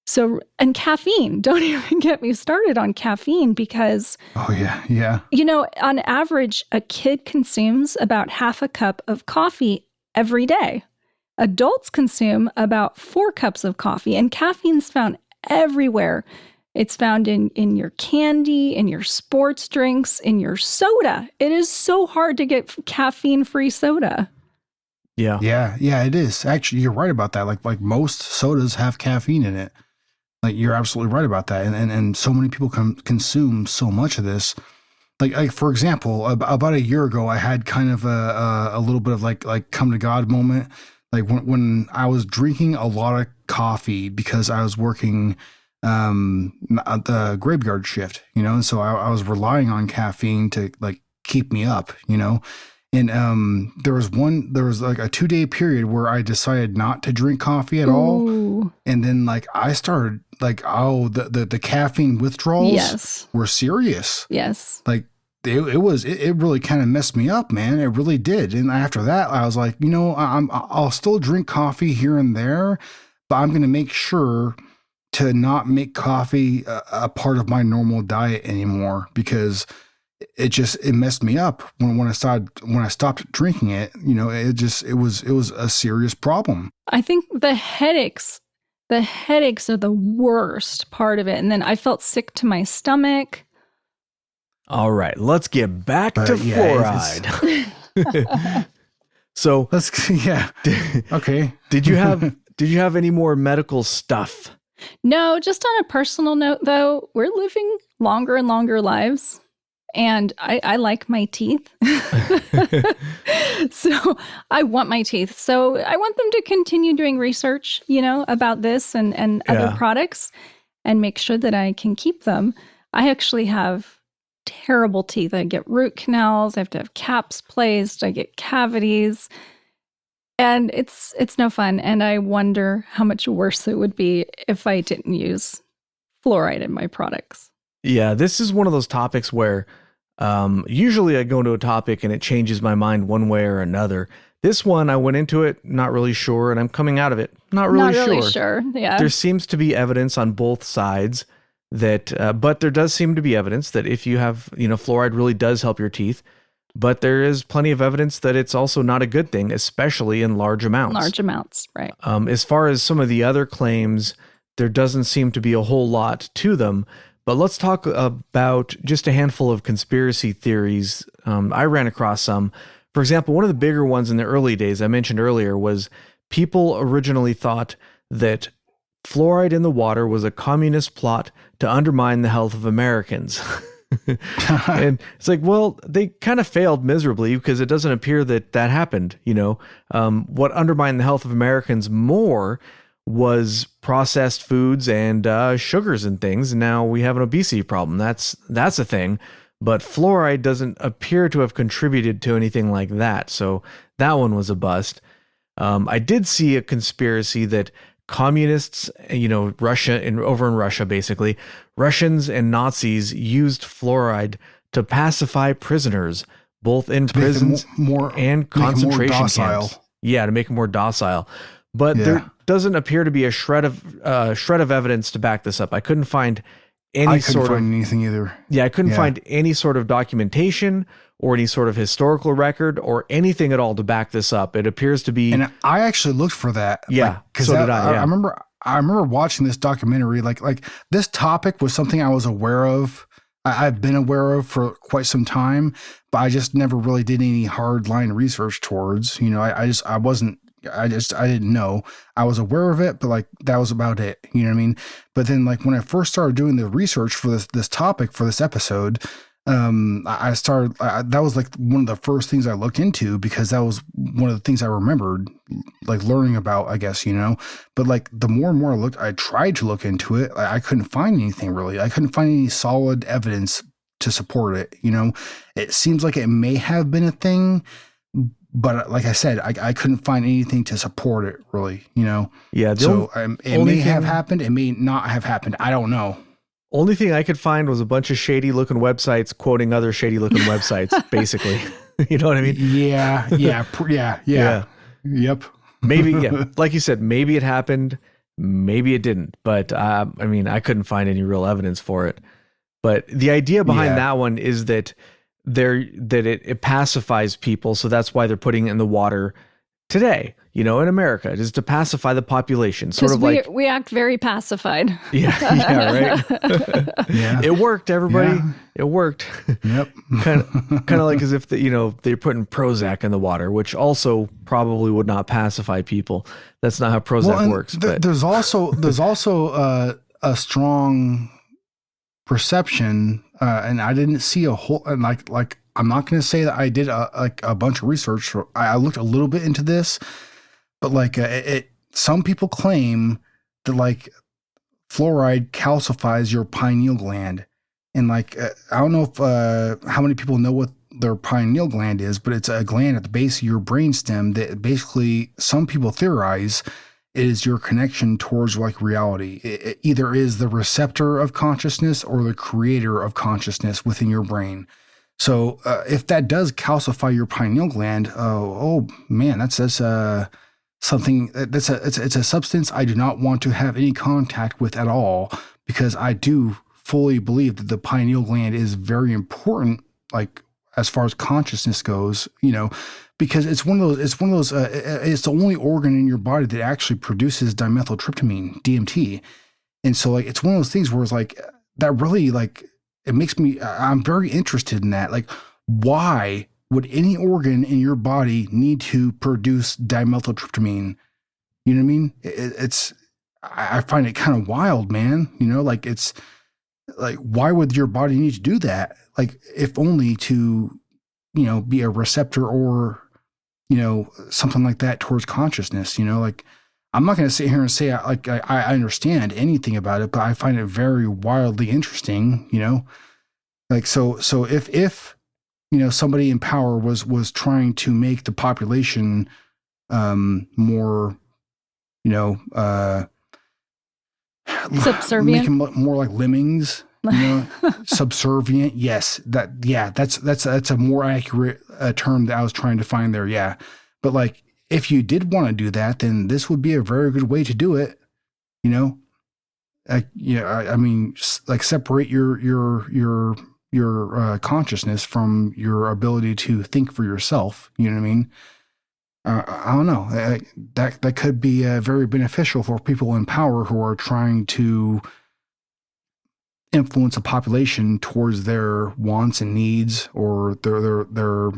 So, and caffeine, don't even get me started on caffeine because, on average, a kid consumes about half a cup of coffee every day. Adults consume about 4 cups of coffee, and caffeine's found everywhere. It's found in your candy, in your sports drinks, in your soda. It is so hard to get caffeine-free soda. Yeah, it is. Actually, you're right about that. Like most sodas have caffeine in it. Like you're absolutely right about that. And so many people consume so much of this. Like for example, about a year ago, I had kind of a little bit of like come to God moment. Like when I was drinking a lot of coffee because I was working the graveyard shift, and so I was relying on caffeine to like keep me up, And there was like a 2-day period where I decided not to drink coffee at all. And then like I started like, the caffeine withdrawals were serious. Yes. Like it really kind of messed me up, man. It really did. And after that, I was like, I'll still drink coffee here and there, but I'm going to make sure to not make coffee a part of my normal diet anymore because it messed me up when I stopped drinking it. It was a serious problem. I think the headaches are the worst part of it. And then I felt sick to my stomach. All right, let's get back to fluoride. So okay. Did you have any more medical stuff? No, just on a personal note though, we're living longer and longer lives. And I like my teeth. So I want my teeth. So I want them to continue doing research, about this and other products and make sure that I can keep them. I actually have terrible teeth. I get root canals. I have to have caps placed. I get cavities. And it's no fun. And I wonder how much worse it would be if I didn't use fluoride in my products. Yeah, this is one of those topics where usually I go into a topic and it changes my mind one way or another. This one, I went into it not really sure, and I'm coming out of it not really sure. Yeah, there seems to be evidence on both sides that, but there does seem to be evidence that if you have, fluoride really does help your teeth. But there is plenty of evidence that it's also not a good thing, especially in large amounts. Large amounts, right. As far as some of the other claims, there doesn't seem to be a whole lot to them. But let's talk about just a handful of conspiracy theories. I ran across some. For example, one of the bigger ones in the early days I mentioned earlier was people originally thought that fluoride in the water was a communist plot to undermine the health of Americans. And it's like, well, they kind of failed miserably because it doesn't appear that happened. What undermined the health of Americans more was processed foods and sugars and things. Now we have an obesity problem. That's a thing. But fluoride doesn't appear to have contributed to anything like that. So that one was a bust. I did see a conspiracy that communists, Russia and over in Russia, basically, Russians and Nazis used fluoride to pacify prisoners, both in prisons and concentration camps. Yeah, to make them more docile. But there doesn't appear to be a shred of evidence to back this up. I couldn't find I couldn't find anything either. Yeah, I couldn't find any sort of documentation or any sort of historical record or anything at all to back this up. It appears to be. And I actually looked for that. Yeah, so did I. Yeah. I remember watching this documentary. Like this topic was something I was aware of. I've been aware of for quite some time, but I just never really did any hardline research towards. I didn't know. I was aware of it, but like that was about it. You know what I mean? But then like when I first started doing the research for this topic for this episode, I started, that was like one of the first things I looked into, because that was one of the things I remembered like learning about, I guess, but like the more and more I tried to look into it, I couldn't find anything really. I couldn't find any solid evidence to support it. It seems like it may have been a thing, but like I said, I couldn't find anything to support it really, Yeah. So it may have happened. It may not have happened. I don't know. Only thing I could find was a bunch of shady looking websites quoting other shady looking websites, basically. You know what I mean? Yeah. Yep. Maybe, yeah. Like you said, maybe it happened, maybe it didn't. But I couldn't find any real evidence for it. But the idea behind that one is that it pacifies people, so that's why they're putting it in the water today, in America, is to pacify the population. Sort of like we act very pacified. Yeah, right. Yeah. It worked, everybody. Yeah. It worked. Yep. kind of like as if they're putting Prozac in the water, which also probably would not pacify people. That's not how Prozac works. But there's also a strong perception, and I didn't see a whole, and like I'm not going to say that I did a bunch of research. I looked a little bit into this, but like some people claim that like fluoride calcifies your pineal gland, and like I don't know if how many people know what their pineal gland is, but it's a gland at the base of your brainstem that basically some people theorize is your connection towards like reality. It either is the receptor of consciousness or the creator of consciousness within your brain. So if that does calcify your pineal gland, oh man, that's something it's a substance I do not want to have any contact with at all, because I do fully believe that the pineal gland is very important, like as far as consciousness goes, because it's one of those it's the only organ in your body that actually produces dimethyltryptamine, DMT. And so like it's one of those things where it's like that really like it makes me, I'm very interested in that. Like, why would any organ in your body need to produce dimethyltryptamine? You know what I mean? I find it kind of wild, man. Like it's like, why would your body need to do that? Like, if only to, be a receptor or, something like that towards consciousness, like, I'm not going to sit here and say I understand anything about it, but I find it very wildly interesting, like, so if, somebody in power was trying to make the population, more, subservient, make them more like lemmings, subservient. Yes. That's a more accurate term that I was trying to find there. Yeah. But like, if you did want to do that, then this would be a very good way to do it. I mean, like separate your consciousness from your ability to think for yourself. You know what I mean? I don't know. That could be very beneficial for people in power who are trying to influence a population towards their wants and needs, or their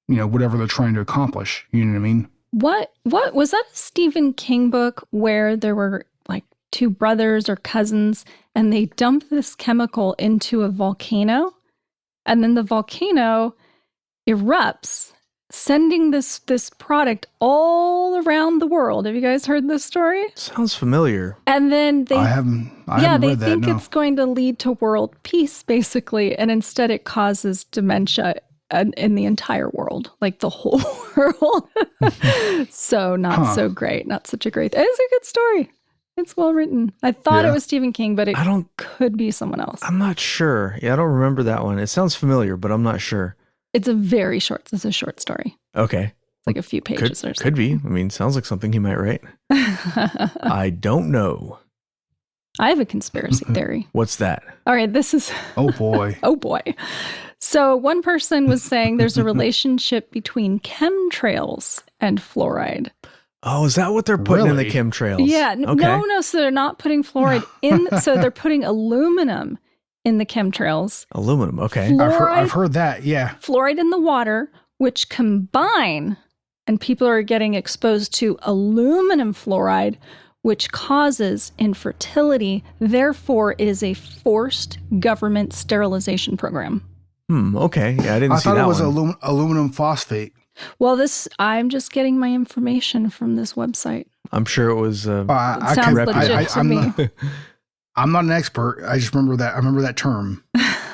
whatever they're trying to accomplish. You know what I mean? What was that a Stephen King book where there were like two brothers or cousins and they dumped this chemical into a volcano, and then the volcano erupts, sending this product all around the world? Have you guys heard this story? Sounds familiar. And then I haven't they read that, think no. it's going to lead to world peace, basically, and instead it causes dementia in the entire world, like the whole world. So not so great. Not such a great. It's a good story. It's well written. I thought it was Stephen King, but it could be someone else. I'm not sure. Yeah, I don't remember that one. It sounds familiar, but I'm not sure. It's a short story. Okay. It's like a few pages or something. Could be. I mean, sounds like something he might write. I don't know. I have a conspiracy theory. What's that? All right, this is... Oh, boy. Oh, boy. So one person was saying there's a relationship between chemtrails and fluoride. Oh, is that what they're putting in the Really? chemtrails? Yeah. Okay. No. So they're not putting fluoride in. So they're putting aluminum in the chemtrails. Aluminum. Okay. I've heard that. Yeah. Fluoride in the water, which combine, and people are getting exposed to aluminum fluoride, which causes infertility. Therefore, it is a forced government sterilization program. Okay. Yeah, I didn't see I that thought it was one. aluminum phosphate. Well, I'm just getting my information from this website. I'm sure it was. I sounds can- legit to me. I'm not an expert. I just remember that. I remember that term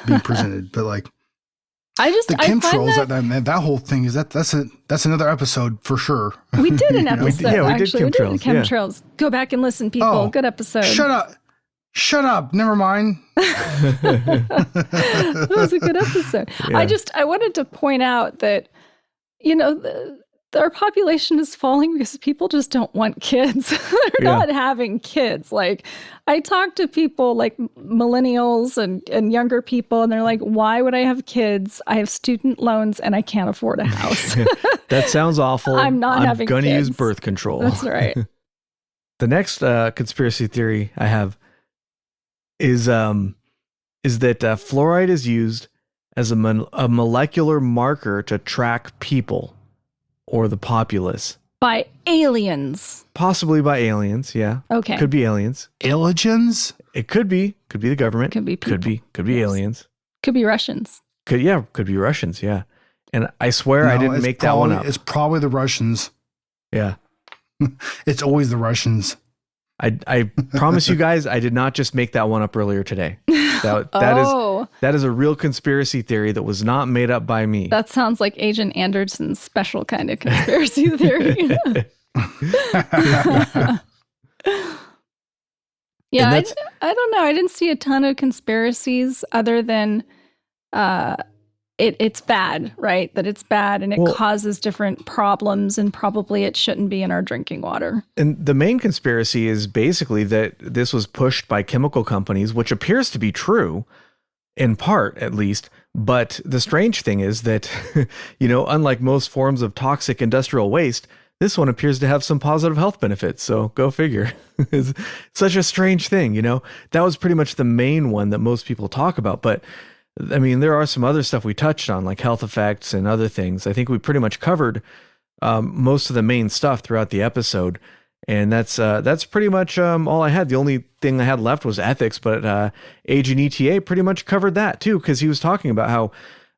being presented. But like the I find chemtrails, that whole thing is that's another episode for sure. we did an episode. Yeah, we did actually, we did chemtrails, chemtrails. Go back and listen, people. Oh, Good episode. Shut up. Never mind. That was a good episode. Yeah. I wanted to point out that, our population is falling because people just don't want kids. They're not having kids. Like, I talk to people like millennials and younger people, and they're like, why would I have kids? I have student loans and I can't afford a house. That sounds awful. I'm not having going to use kids. birth control. That's right. The next conspiracy theory I have is that fluoride is used as a molecular marker to track people or the populace. By aliens. Possibly by aliens, yeah. Okay. Could be aliens. Aliens? It could be the government. Could be people. Could be Yes. aliens. Could be Russians. Could be Russians, yeah. And I swear I No, didn't it's make that one up. It's probably the Russians. Yeah. It's always the Russians. I promise you guys, I did not just make that one up earlier today. That is a real conspiracy theory that was not made up by me. That sounds like Agent Anderson's special kind of conspiracy theory. Yeah, I don't know. I didn't see a ton of conspiracies other than it's bad, right? That it's bad and it causes different problems, and probably it shouldn't be in our drinking water. And the main conspiracy is basically that this was pushed by chemical companies, which appears to be true, in part at least. But the strange thing is that, unlike most forms of toxic industrial waste, this one appears to have some positive health benefits. So go figure. It's such a strange thing, That was pretty much the main one that most people talk about. But I mean, there are some other stuff we touched on, like health effects and other things. I think we pretty much covered most of the main stuff throughout the episode. And that's pretty much all I had. The only thing I had left was ethics, but Agent ETA pretty much covered that too, because he was talking about how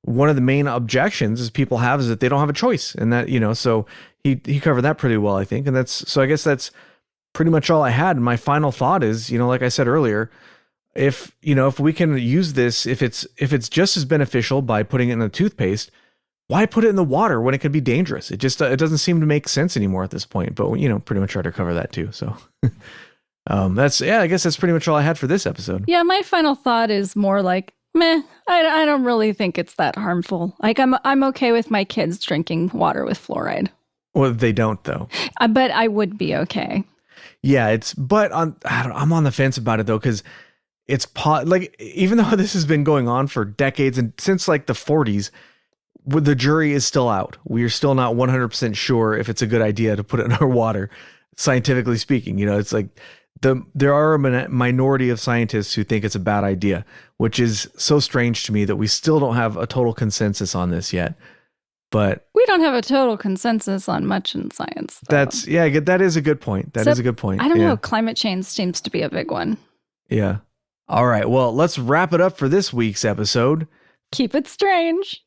one of the main objections is people have is that they don't have a choice. And that, so he covered that pretty well, I think. And so I guess that's pretty much all I had. And my final thought is, like I said earlier, if we can use this, if it's just as beneficial by putting it in a toothpaste, why put it in the water when it could be dangerous? It just it doesn't seem to make sense anymore at this point. But pretty much try to cover that too. So I guess that's pretty much all I had for this episode. Yeah, my final thought is more like, meh. I don't really think it's that harmful. Like I'm okay with my kids drinking water with fluoride. Well, they don't though. But I would be okay. Yeah, I'm on the fence about it though, because it's even though this has been going on for decades and since like the 40s, the jury is still out. We are still not 100% sure if it's a good idea to put it in our water, scientifically speaking. It's like there are a minority of scientists who think it's a bad idea, which is so strange to me that we still don't have a total consensus on this yet. But we don't have a total consensus on much in science, though. That is a good point. That is a good point. I don't know. Climate change seems to be a big one. Yeah. All right. Well, let's wrap it up for this week's episode. Keep it strange.